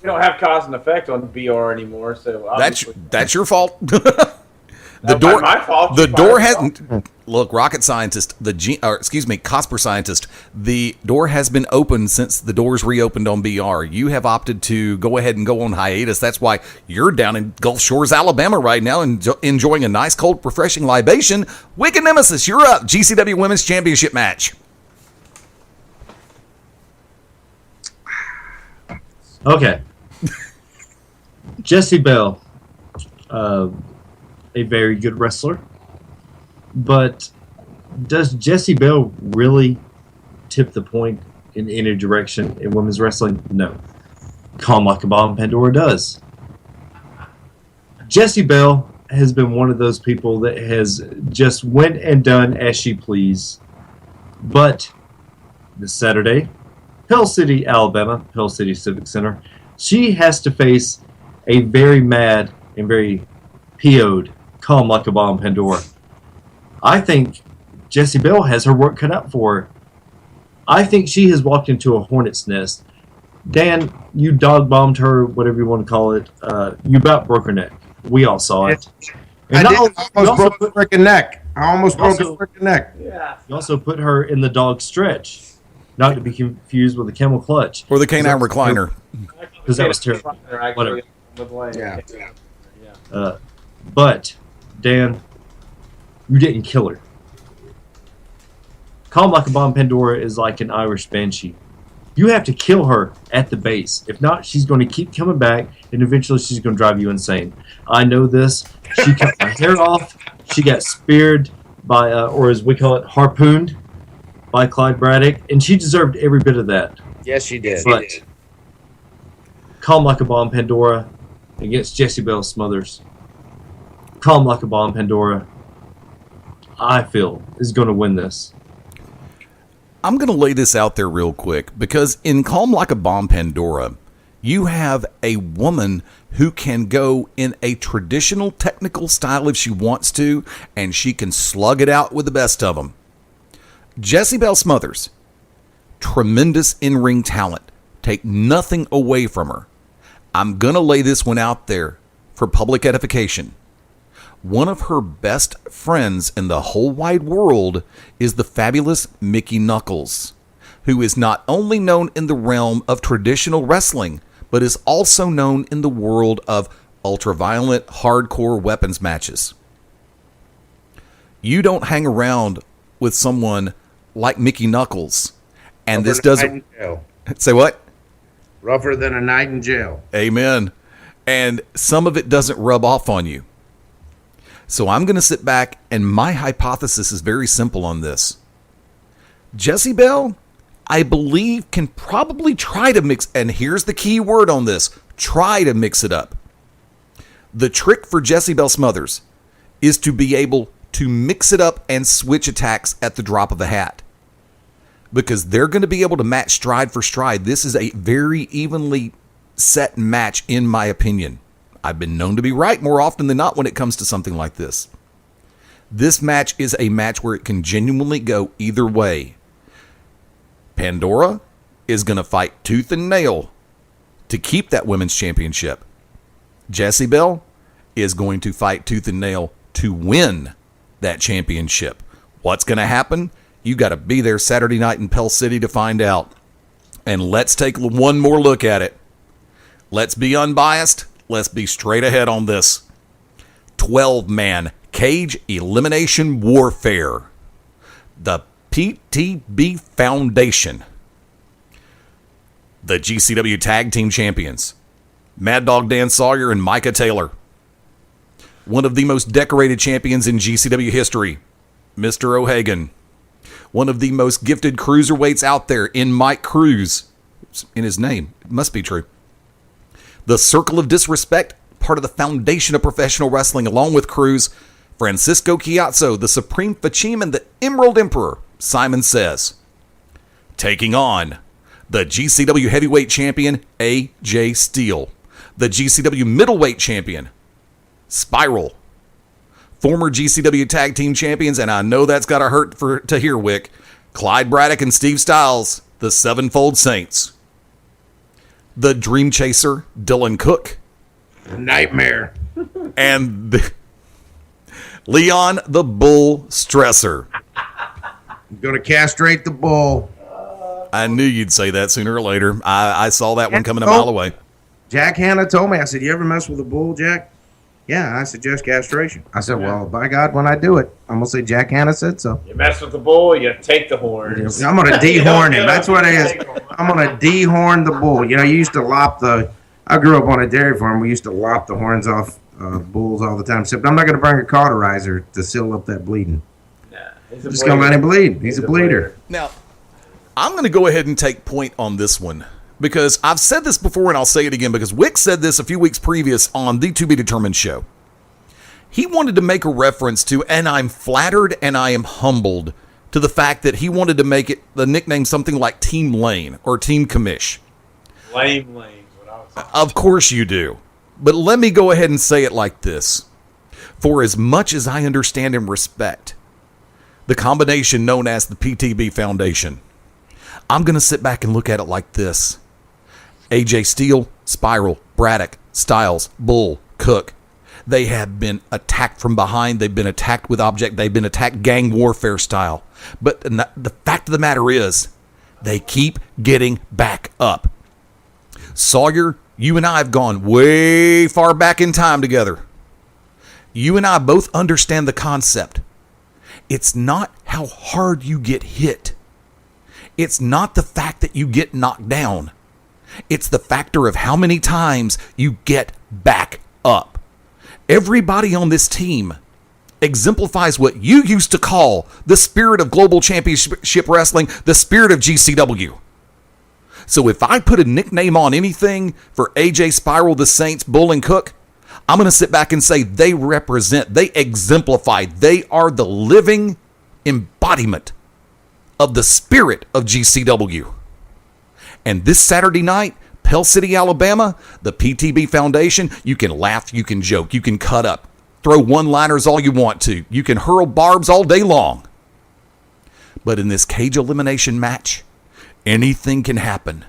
We don't have cause and effect on BR anymore, so that's your fault. The door. My fault. The door hasn't. Look, rocket scientist. Cosper scientist. The door has been open since the doors reopened on BR. You have opted to go ahead and go on hiatus. That's why you're down in Gulf Shores, Alabama, right now, and enjoying a nice, cold, refreshing libation. Wicked Nemesis, you're up. GCW Women's Championship match. Okay. Jessie Belle. A very good wrestler. But does Jessie Belle really tip the point in any direction in women's wrestling? No. Calm Like a Bomb Pandora does. Jessie Belle has been one of those people that has just went and done as she please. But this Saturday, Pell City, Alabama, Pell City Civic Center, she has to face a very mad and very PO'd Calm Like a Bomb Pandora. I think Jessie Belle has her work cut out for her I think she has walked into a hornet's nest. Dan, you dog bombed her, whatever you want to call it. You about broke her neck. We all saw it. And I almost broke the freaking neck. I almost broke the freaking neck. Yeah. You also put her in the dog stretch, not to be confused with the camel clutch. Or the canine recliner. Because that was terrible. Whatever. Yeah. But, Dan, you didn't kill her. Calm Like a Bomb Pandora is like an Irish banshee. You have to kill her at the base. If not, she's going to keep coming back, and eventually she's going to drive you insane. I know this. She cut my hair off. She got speared by, or as we call it, harpooned by Clyde Braddock, and she deserved every bit of that. Yes, she did. But Calm Like a Bomb Pandora against Jessie Belle Smothers. Calm Like a Bomb Pandora, I feel, is going to win this. I'm going to lay this out there real quick because in Calm Like a Bomb Pandora, you have a woman who can go in a traditional technical style if she wants to, and she can slug it out with the best of them. Jessie Belle Smothers, tremendous in-ring talent. Take nothing away from her. I'm going to lay this one out there for public edification. One of her best friends in the whole wide world is the fabulous Mickey Knuckles, who is not only known in the realm of traditional wrestling, but is also known in the world of ultra-violent, hardcore weapons matches. You don't hang around with someone like Mickey Knuckles, and this doesn't... Say what? Rougher than a night in jail. Amen. And some of it doesn't rub off on you. So I'm going to sit back, and my hypothesis is very simple on this. Jessie Belle, I believe, can probably try to mix, and here's the key word on this, try to mix it up. The trick for Jessie Belle Smothers is to be able to mix it up and switch attacks at the drop of a hat. Because they're going to be able to match stride for stride. This is a very evenly set match, in my opinion. I've been known to be right more often than not when it comes to something like this. This match is a match where it can genuinely go either way. Pandora is going to fight tooth and nail to keep that women's championship. Jessie Belle is going to fight tooth and nail to win that championship. What's going to happen? You got to be there Saturday night in Pell City to find out. And let's take one more look at it. Let's be unbiased. Let's be straight ahead on this. 12-man cage elimination warfare. The PTB Foundation. The GCW Tag Team Champions. Mad Dog Dan Sawyer and Micah Taylor. One of the most decorated champions in GCW history, Mr. O'Hagan. One of the most gifted cruiserweights out there in Mike Cruz. In his name. It must be true. The Circle of Disrespect, part of the foundation of professional wrestling, along with Cruz, Francisco Chiazzo, the Supreme Fachim, and the Emerald Emperor, Simon Says. Taking on the GCW Heavyweight Champion, AJ Steele. The GCW Middleweight Champion, Spiral. Former GCW Tag Team Champions, and I know that's got to hurt to hear, Wick, Clyde Braddock and Steve Styles, the Sevenfold Saints. The Dream Chaser, Dylan Cook. Nightmare. And Leon the Bull Stresser. I'm going to castrate the bull. I knew you'd say that sooner or later. I saw that one coming a mile away. Jack Hanna told me, I said, you ever mess with a bull, Jack? Yeah, I suggest castration. I said, well, by God, when I do it, I'm going to say Jack Hanna said so. You mess with the bull, you take the horns. I'm going to dehorn him. That's what it is. I'm going to dehorn the bull. You know, you used to lop I grew up on a dairy farm. We used to lop the horns off bulls all the time. Except I'm not going to bring a cauterizer to seal up that bleeding. Nah, I'm just going to let him bleed. He's a bleeder. Now, I'm going to go ahead and take point on this one. Because I've said this before and I'll say it again because Wick said this a few weeks previous on the To Be Determined show. He wanted to make a reference to, and I'm flattered and I am humbled to the fact that he wanted to make it the nickname something like Team Lane or Team Commish. Lame lanes. Of course you do. But let me go ahead and say it like this. For as much as I understand and respect the combination known as the PTB Foundation, I'm going to sit back and look at it like this. AJ Steele, Spiral, Braddock, Styles, Bull, Cook. They have been attacked from behind. They've been attacked with object. They've been attacked gang warfare style. But the fact of the matter is, they keep getting back up. Sawyer, you and I have gone way far back in time together. You and I both understand the concept. It's not how hard you get hit. It's not the fact that you get knocked down. It's the factor of how many times you get back up. Everybody on this team exemplifies what you used to call the spirit of Global Championship Wrestling, the spirit of GCW. So if I put a nickname on anything for AJ, Spiral, the Saints, Bull, and Cook, I'm going to sit back and say they represent, they exemplify, they are the living embodiment of the spirit of GCW. And this Saturday night, Pell City, Alabama, the PTB Foundation, you can laugh, you can joke, you can cut up, throw one-liners all you want to. You can hurl barbs all day long. But in this cage elimination match, anything can happen.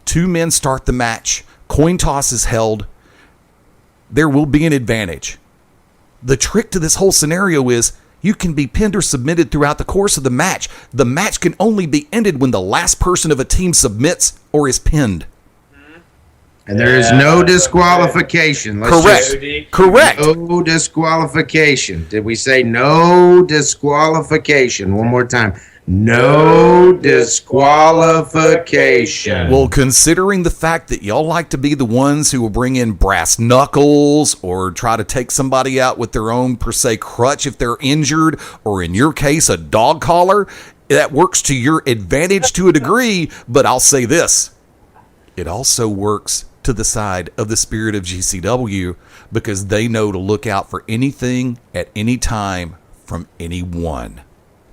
2 men start the match. Coin toss is held. There will be an advantage. The trick to this whole scenario is you can be pinned or submitted throughout the course of the match. The match can only be ended when the last person of a team submits or is pinned. And there is no disqualification. Correct. No disqualification. Did we say no disqualification? One more time. No disqualification. Well, considering the fact that y'all like to be the ones who will bring in brass knuckles or try to take somebody out with their own, per se, crutch if they're injured, or in your case, a dog collar, that works to your advantage to a degree, but I'll say this. It also works to the side of the spirit of GCW because they know to look out for anything at any time from anyone.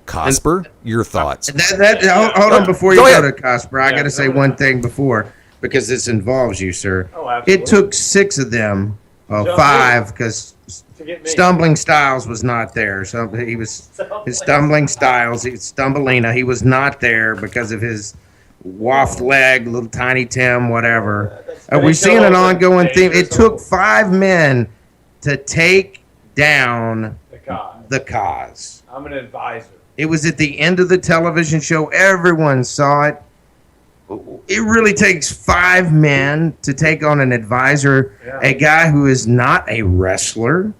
Cosper, your thoughts? Hold on before you go to Cosper. I got to say one thing before because this involves you, sir. Oh, absolutely. It took 6 of them, 5, because Stumbling Styles was not there. So he was his Stumbling Styles, Stumbleina. He was not there because of his waft leg, little tiny Tim, whatever. We've seen an ongoing theme. It took 5 men to take down the cause. I'm an advisor. It was at the end of the television show. Everyone saw it. It really takes 5 men to take on an advisor, a guy who is not a wrestler.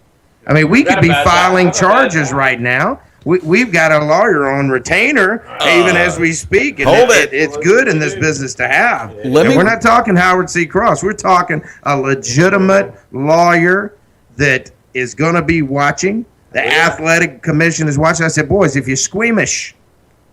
I mean, we could be filing charges right now. We've got a lawyer on retainer even as we speak. And it's good in this business to have. We're not talking Howard C. Cross. We're talking a legitimate lawyer that is going to be watching. The athletic commission is watching. I said, boys, if you're squeamish,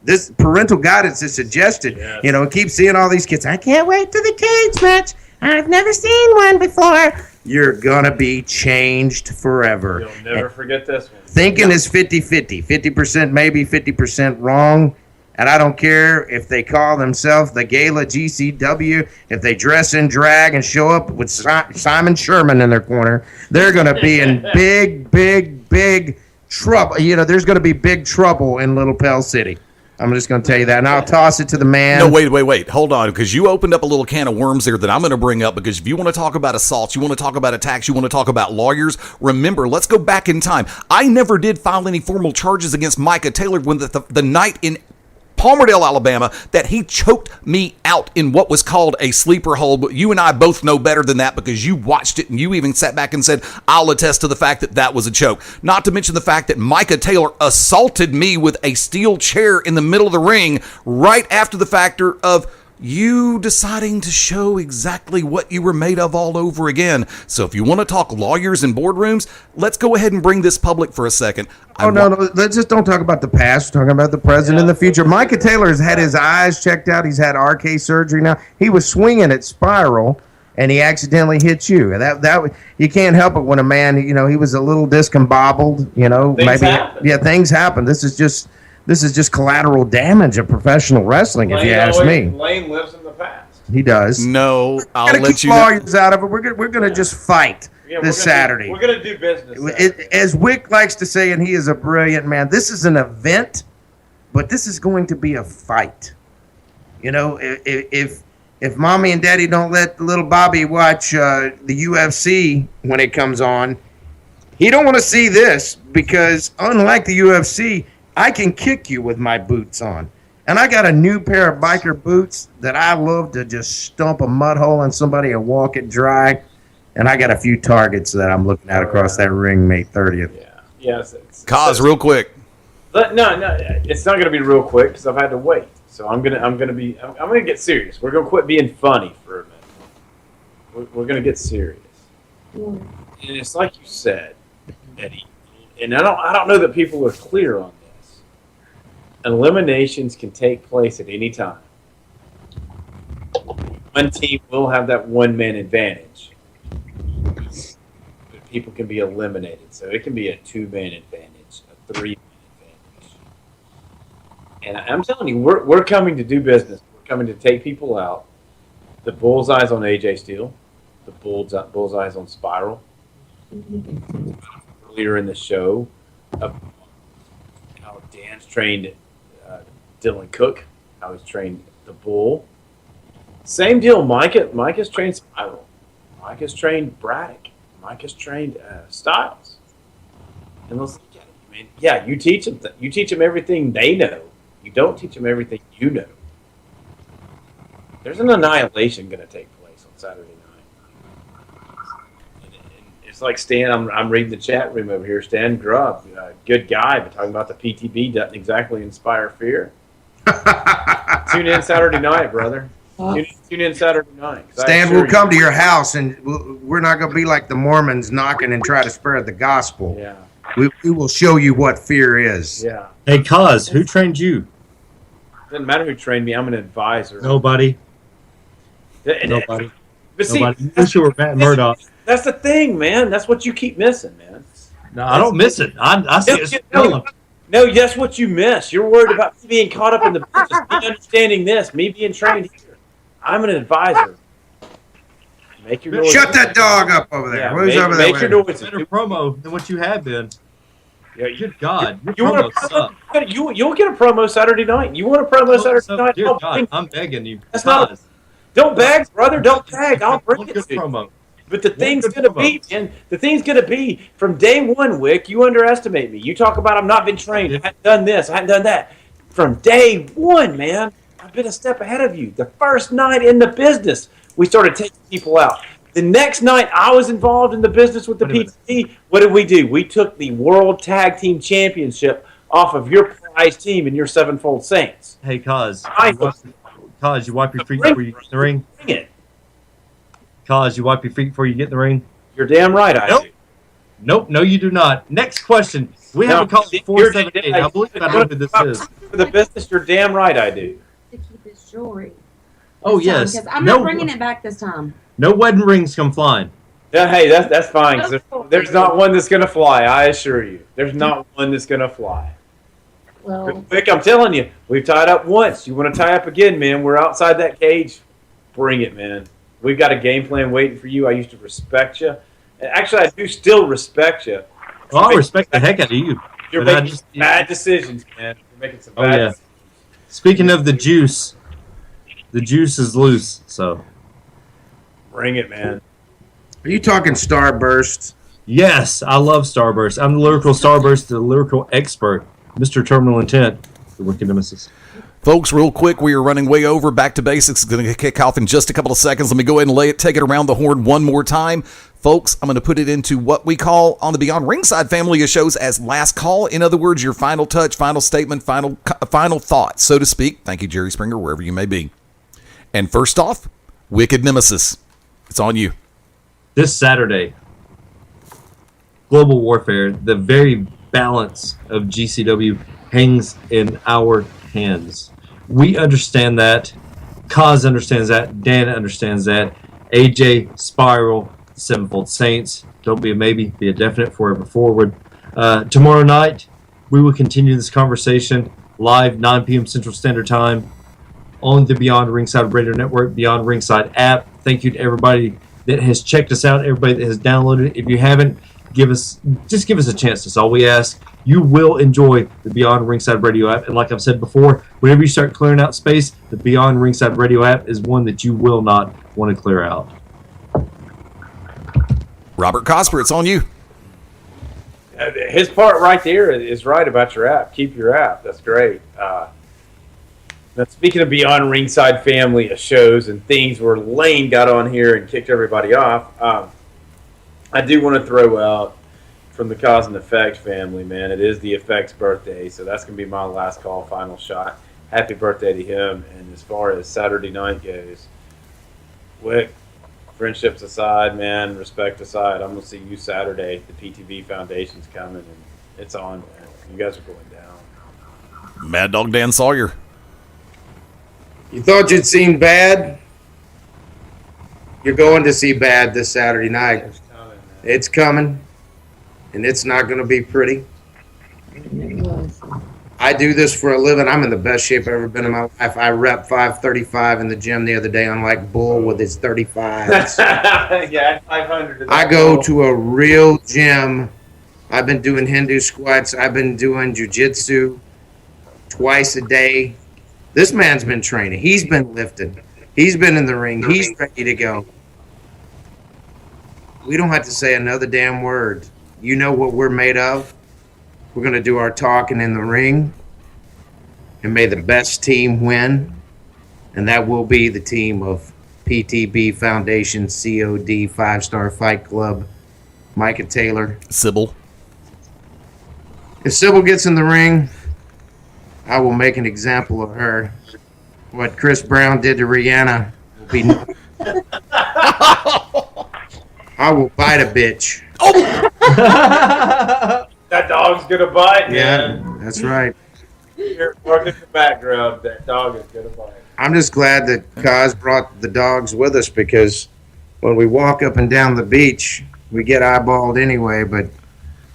this parental guidance is suggested. Yes. Keep seeing all these kids. I can't wait to the cage match. I've never seen one before. You're going to be changed forever. You'll never forget this one. Thinking is 50-50. 50% maybe, 50% wrong. And I don't care if they call themselves the Gala GCW, if they dress in drag and show up with Simon Sherman in their corner, they're going to be in big trouble. There's going to be big trouble in Little Pell City. I'm just going to tell you that. And I'll toss it to the man. No, wait. Hold on, because you opened up a little can of worms there that I'm going to bring up, because if you want to talk about assaults, you want to talk about attacks, you want to talk about lawyers, remember, let's go back in time. I never did file any formal charges against Micah Taylor when the night in Palmerdale, Alabama, that he choked me out in what was called a sleeper hold. But you and I both know better than that because you watched it and you even sat back and said, I'll attest to the fact that that was a choke. Not to mention the fact that Micah Taylor assaulted me with a steel chair in the middle of the ring right after the factor of you deciding to show exactly what you were made of all over again. So if you want to talk lawyers and boardrooms, let's go ahead and bring this public for a second. No. Let's just don't talk about the past. We're talking about the present and the future. Micah Taylor has had his eyes checked out. He's had RK surgery now. He was swinging at Spiral, and he accidentally hit you. That you can't help it when a man, he was a little discombobbled. Things happen. This is just collateral damage of professional wrestling, if you ask me. Lane lives in the past. He does. No, I'll let you lawyers out of it. We're going to just fight this Saturday. We're going to do business. As Wick likes to say, and he is a brilliant man, this is an event, but this is going to be a fight. You know, if mommy and daddy don't let the little Bobby watch the UFC when it comes on, he don't want to see this because unlike the UFC, I can kick you with my boots on. And I got a new pair of biker boots that I love to just stomp a mud hole on somebody and walk it dry. And I got a few targets that I'm looking at across that ring May 30th. Yeah. Yes. Cause real quick. But no, it's not going to be real quick because I've had to wait. So I'm gonna get serious. We're gonna quit being funny for a minute. We're gonna get serious. And it's like you said, Eddie. And I don't know that people are clear on this. Eliminations can take place at any time. One team will have that one-man advantage, but people can be eliminated. So it can be a two-man advantage, a three-man advantage. And I'm telling you, we're coming to do business. We're coming to take people out. The bullseye's on AJ Steele. The bullseye's on Spiral. Earlier in the show, how Dan's trained Dylan Cook, how he's trained the Bull. Same deal. Mike has trained Spiral. Mike has trained Braddock. Mike has trained Styles. And let's look at it. I mean, yeah, you teach them everything they know. You don't teach them everything you know. There's an annihilation going to take place on Saturday night. And it's like Stan. I'm reading the chat room over here. Stan Grubb, good guy, but talking about the PTB doesn't exactly inspire fear. Tune in Saturday night, brother. Tune in Saturday night. Stan, we'll come to your house, and we're not going to be like the Mormons knocking and try to spread the gospel. Yeah. We will show you what fear is. Yeah. Hey, Cuz, who trained you? Doesn't matter who trained me. I'm an advisor. Nobody. Nobody. But see, Nobody. You sure were Matt Murdoch. That's the thing, man. That's what you keep missing, man. No, I don't miss it. I see it. No, that's what you miss. You're worried about me being caught up in the business, me understanding this, me being trained here. I'm an advisor. Make your noise. Shut that dog up over there. Yeah, Who's over there? Make your noise. Better promo than what you have been. Yeah, Good God. You want a promo? You'll get a promo Saturday night. You want a promo Saturday night? Dear God, I'm begging you. That's not. Don't beg, brother. Don't beg. I'll bring it to you. Promo. But the thing's going to be, man, the thing's going to be from day one, Wick, you underestimate me. You talk about I've not been trained. I hadn't done this. I hadn't done that. From day one, man, I've been a step ahead of you. The first night in the business, we started taking people out. The next night I was involved in the business with the PTT, what did we do? We took the World Tag Team Championship off of your prize team and your Sevenfold Saints. Hey, Cuz, you wipe your feet before you get in the ring? Bring it. Cuz, you wipe your feet before you get in the ring? You're damn right I do. Nope, no, you do not. Next question. We have a call at 478. I believe I know who this is. For the business, you're damn right I do. To keep his jewelry. Oh, yes. Because I'm not bringing it back this time. No wedding rings come flying. Yeah, hey, that's fine. 'Cause there's not one that's going to fly, I assure you. There's not one that's going to fly. Well, Vic, I'm telling you, we've tied up once. You want to tie up again, man? We're outside that cage. Bring it, man. We've got a game plan waiting for you. I used to respect you. Actually, I do still respect you. Well, I respect the heck out of you. You're making bad decisions, man. You're making some bad decisions. Speaking of the juice is loose, so. Bring it, man. Are you talking Starburst? Yes, I love Starburst. I'm the lyrical Starburst, the lyrical expert, Mr. Terminal Intent, the Wicked Nemesis. Folks, real quick, we are running way over. Back to basics. It's going to kick off in just a couple of seconds. Let me go ahead and take it around the horn one more time. Folks, I'm going to put it into what we call on the Beyond Ringside family of shows as last call. In other words, your final touch, final statement, final thought, so to speak. Thank you, Jerry Springer, wherever you may be. And first off, Wicked Nemesis. It's on you. This Saturday, Global Warfare, the very balance of GCW hangs in our hands. We understand that. Kaz understands that. Dan understands that. AJ, Spiral, Sevenfold Saints. Don't be a maybe, be a definite forever forward. Tomorrow night, we will continue this conversation live, 9 p.m. Central Standard Time on the Beyond Ringside Radio Network, Beyond Ringside app. Thank you to everybody that has checked us out, everybody that has downloaded it. If you haven't, give us a chance. That's all we ask. You will enjoy the Beyond Ringside Radio app. And like I've said before, whenever you start clearing out space, the Beyond Ringside Radio app is one that you will not want to clear out. Robert Cosper, it's on you. His part right there is right about your app. Keep your app. That's great. Now, speaking of Beyond Ringside family of shows and things where Lane got on here and kicked everybody off, I do want to throw out from the Cause and Effect family, man. It is the Effect's birthday, so that's going to be my last call, final shot. Happy birthday to him. And as far as Saturday night goes, Wick, friendships aside, man, respect aside, I'm going to see you Saturday. The PTB Foundation's coming, and it's on, man. You guys are going down. Mad Dog Dan Sawyer. You thought you'd seen Bad? You're going to see Bad this Saturday night. It's coming, and it's not going to be pretty. I do this for a living. I'm in the best shape I've ever been in my life. I rep 535 in the gym the other day, unlike Bull with his 35s. Yeah, 500. I go to a real gym. I've been doing Hindu squats. I've been doing jiu-jitsu twice a day. This man's been training. He's been lifting. He's been in the ring. He's ready to go. We don't have to say another damn word. You know what we're made of. We're going to do our talking in the ring. And may the best team win. And that will be the team of PTB Foundation, COD, 5-Star Fight Club, Micah Taylor. Sybil. If Sybil gets in the ring, I will make an example of her. What Chris Brown did to Rihanna will be. I will bite a bitch. That dog's gonna bite, Yeah, man. that's right. You're working in the background. That dog is gonna bite. I'm just glad that Kaz brought the dogs with us, because when we walk up and down the beach, we get eyeballed anyway, but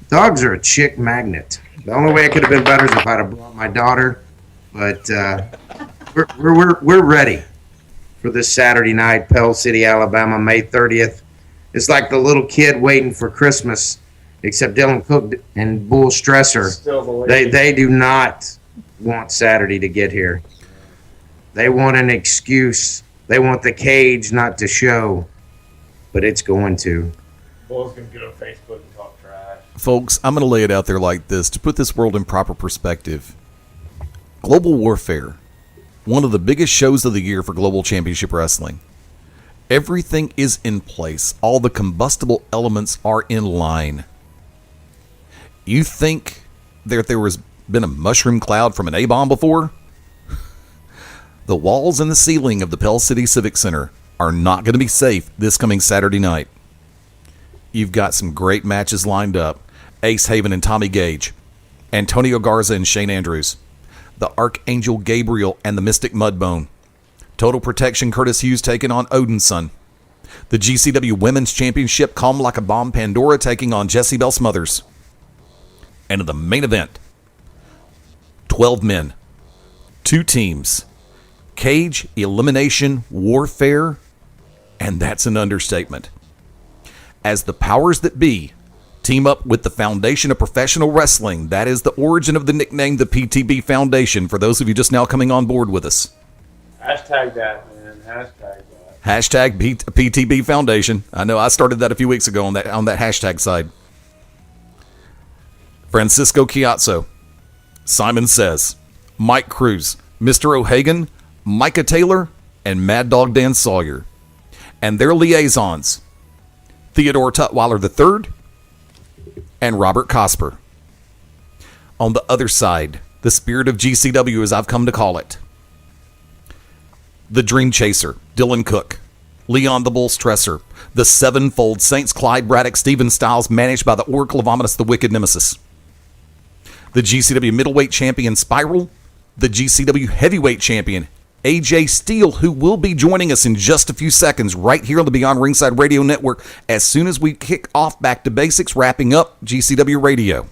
dogs are a chick magnet. The only way it could have been better is if I'd have brought my daughter, but we're ready for this Saturday night, Pell City, Alabama, May 30th. It's like the little kid waiting for Christmas, except Dylan Cook and Bull Stresser. They do not want Saturday to get here. They want an excuse. They want the cage not to show, but it's going to. Bull's gonna get on Facebook and talk trash. Folks, I'm going to lay it out there like this to put this world in proper perspective. Global Warfare, one of the biggest shows of the year for Global Championship Wrestling. Everything is in place. All the combustible elements are in line. You think that there has been a mushroom cloud from an A-bomb before? The walls and the ceiling of the Pell City Civic Center are not going to be safe this coming Saturday night. You've got some great matches lined up. Ace Haven and Tommy Gage, Antonio Garza and Shane Andrews, the Archangel Gabriel and the Mystic Mudbone, Total Protection Curtis Hughes taking on Odinson, the GCW Women's Championship Calm Like a Bomb Pandora taking on Jessie Bell Smothers, and in the main event, 12 men, 2 teams, cage elimination warfare, and that's an understatement. As the powers that be team up with the Foundation of Professional Wrestling, that is the origin of the nickname, the PTB Foundation, for those of you just now coming on board with us. Hashtag that, man. Hashtag that. Hashtag PTB Foundation. I know I started that a few weeks ago on that hashtag side. Francisco Chiazzo, Simon Says, Mike Cruz, Mr. O'Hagan, Micah Taylor, and Mad Dog Dan Sawyer. And their liaisons, Theodore Tutwiler III and Robert Cosper. On the other side, the spirit of GCW, as I've come to call it. The Dream Chaser, Dylan Cook. Leon the Bull Stresser. The Sevenfold Saints Clyde Braddock Steven Styles, managed by the Oracle of Ominous, the Wicked Nemesis. The GCW Middleweight Champion Spiral. The GCW Heavyweight Champion AJ Steele, who will be joining us in just a few seconds right here on the Beyond Ringside Radio Network as soon as we kick off Back to Basics, wrapping up GCW Radio.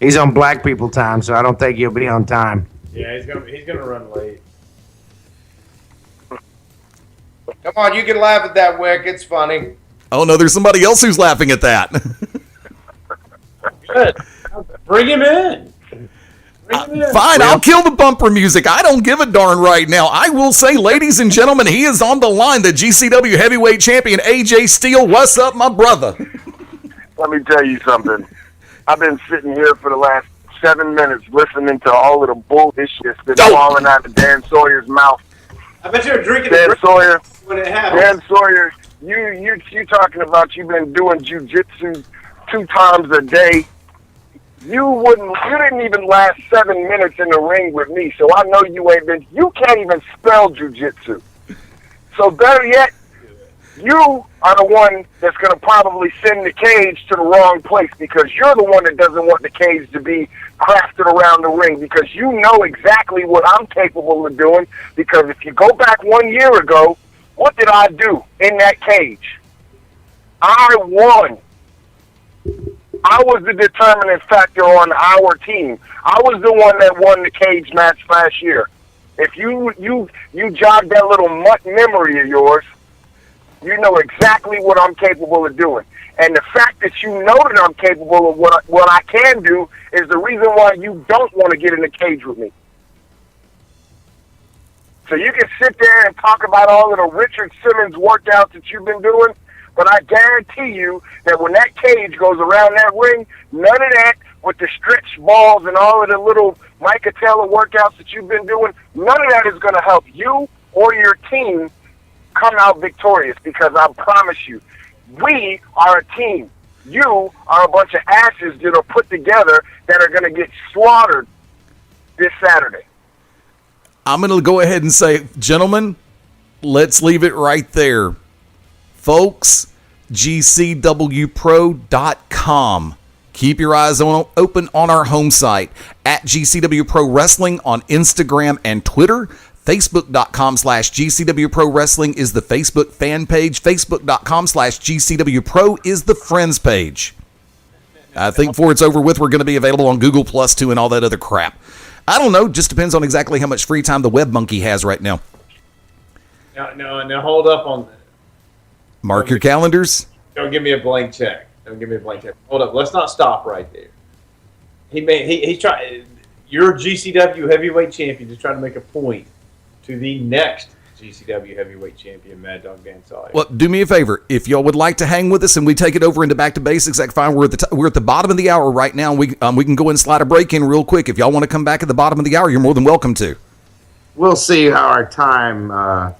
He's on black people time, so I don't think he'll be on time. Yeah, he's gonna run late. Come on, you can laugh at that, Wick. It's funny. Oh no, there's somebody else who's laughing at that. Good. Bring him in. Fine, I'll kill the bumper music. I don't give a darn right now. I will say, ladies and gentlemen, he is on the line, the GCW heavyweight champion, AJ Steele. What's up, my brother? Let me tell you something. I've been sitting here for the last 7 minutes listening to all of the bullshit that's falling out of Dan Sawyer's mouth. I bet you're drinking Dan Sawyer. when it happens. Dan Sawyer, you talking about you've been doing jiu-jitsu 2 times a day. You didn't even last 7 minutes in the ring with me, so I know you can't even spell jiu-jitsu. So better yet, you are the one that's going to probably send the cage to the wrong place because you're the one that doesn't want the cage to be crafted around the ring because you know exactly what I'm capable of doing because if you go back 1 year ago, what did I do in that cage? I won. I was the determining factor on our team. I was the one that won the cage match last year. If you jog that little mutt memory of yours, you know exactly what I'm capable of doing. And the fact that you know that I'm capable of what I can do is the reason why you don't want to get in the cage with me. So you can sit there and talk about all of the Richard Simmons workouts that you've been doing, but I guarantee you that when that cage goes around that ring, none of that with the stretch balls and all of the little Micah Taylor workouts that you've been doing, none of that is going to help you or your team come out victorious because I promise you, we are a team. You are a bunch of asses that are put together that are going to get slaughtered this Saturday. I'm going to go ahead and say, gentlemen, let's leave it right there. Folks, GCWPro.com. Keep your eyes open on our home site at GCW Pro Wrestling on Instagram and Twitter. Facebook.com/GCW Pro Wrestling is the Facebook fan page. Facebook.com/GCW Pro is the friends page. I think before it's over with, we're going to be available on Google Plus too and all that other crap. I don't know. Just depends on exactly how much free time the web monkey has right now. Now hold up on that. Mark your calendars. Don't give me a blank check. Hold up. Let's not stop right there. He's trying. You're GCW heavyweight champion. Just trying to make a point to the next GCW heavyweight champion, Mad Dog Dan Sawyer. Well, do me a favor. If y'all would like to hang with us and we take it over into Back to Basics, that's fine. We're at the bottom of the hour right now. We can go and slide a break in real quick. If y'all want to come back at the bottom of the hour, you're more than welcome to. We'll see how our time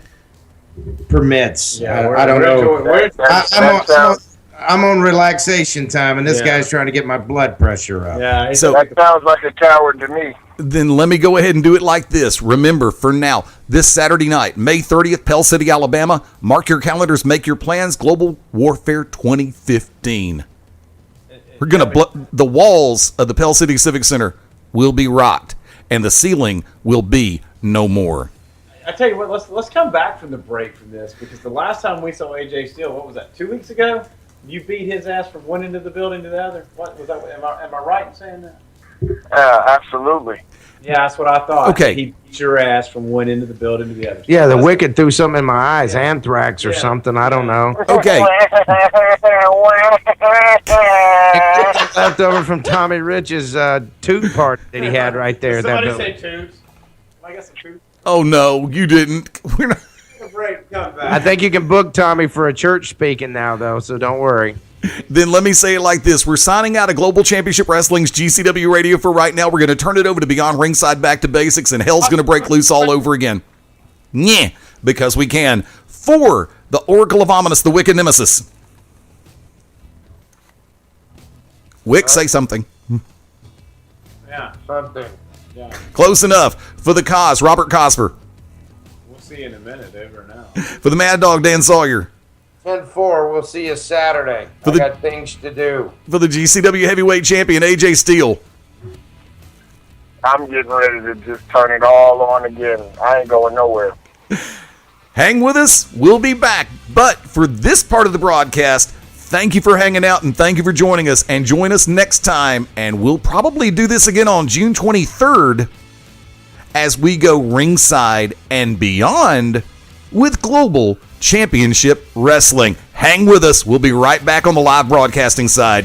permits. Yeah, I don't know. I'm on relaxation time, and this guy's trying to get my blood pressure up. Yeah, so that sounds like a coward to me. Then let me go ahead and do it like this. Remember, for now, this Saturday night, May 30th, Pell City, Alabama. Mark your calendars, make your plans. Global Warfare 2015. We're going to the walls of the Pell City Civic Center will be rocked, and the ceiling will be no more. I tell you what, let's come back from the break from this because the last time we saw AJ Steele, what was that? 2 weeks ago. You beat his ass from one end of the building to the other. What was that? Am I right in saying that? Absolutely. Yeah, that's what I thought. Okay. He beat your ass from one end of the building to the other. Yeah, the Wicked threw something in my eyes, anthrax or something. I don't know. Okay. Left over from Tommy Rich's toot party that he had right there. At that Somebody building. say toots. I got some toots. Oh, no, you didn't. We're not. Break, come back. I think you can book Tommy for a church speaking now, though, so don't worry. Then let me say it like this. We're signing out of Global Championship Wrestling's GCW Radio for right now. We're going to turn it over to Beyond Ringside Back to Basics, and hell's going to break loose all over again. Yeah, because we can. For the Oracle of Ominous, the Wicked Nemesis. Wick, say something. Yeah, something. Yeah. Close enough. For the cause, Robert Cosper. We'll see you in a minute, over now. For the Mad Dog, Dan Sawyer. 10-4, we'll see you Saturday. I got things to do. For the GCW Heavyweight Champion, AJ Steele. I'm getting ready to just turn it all on again. I ain't going nowhere. Hang with us. We'll be back. But for this part of the broadcast, thank you for hanging out and thank you for joining us. And join us next time. And we'll probably do this again on June 23rd as we go ringside and beyond with Global Championship Wrestling. Hang with us. We'll be right back on the live broadcasting side.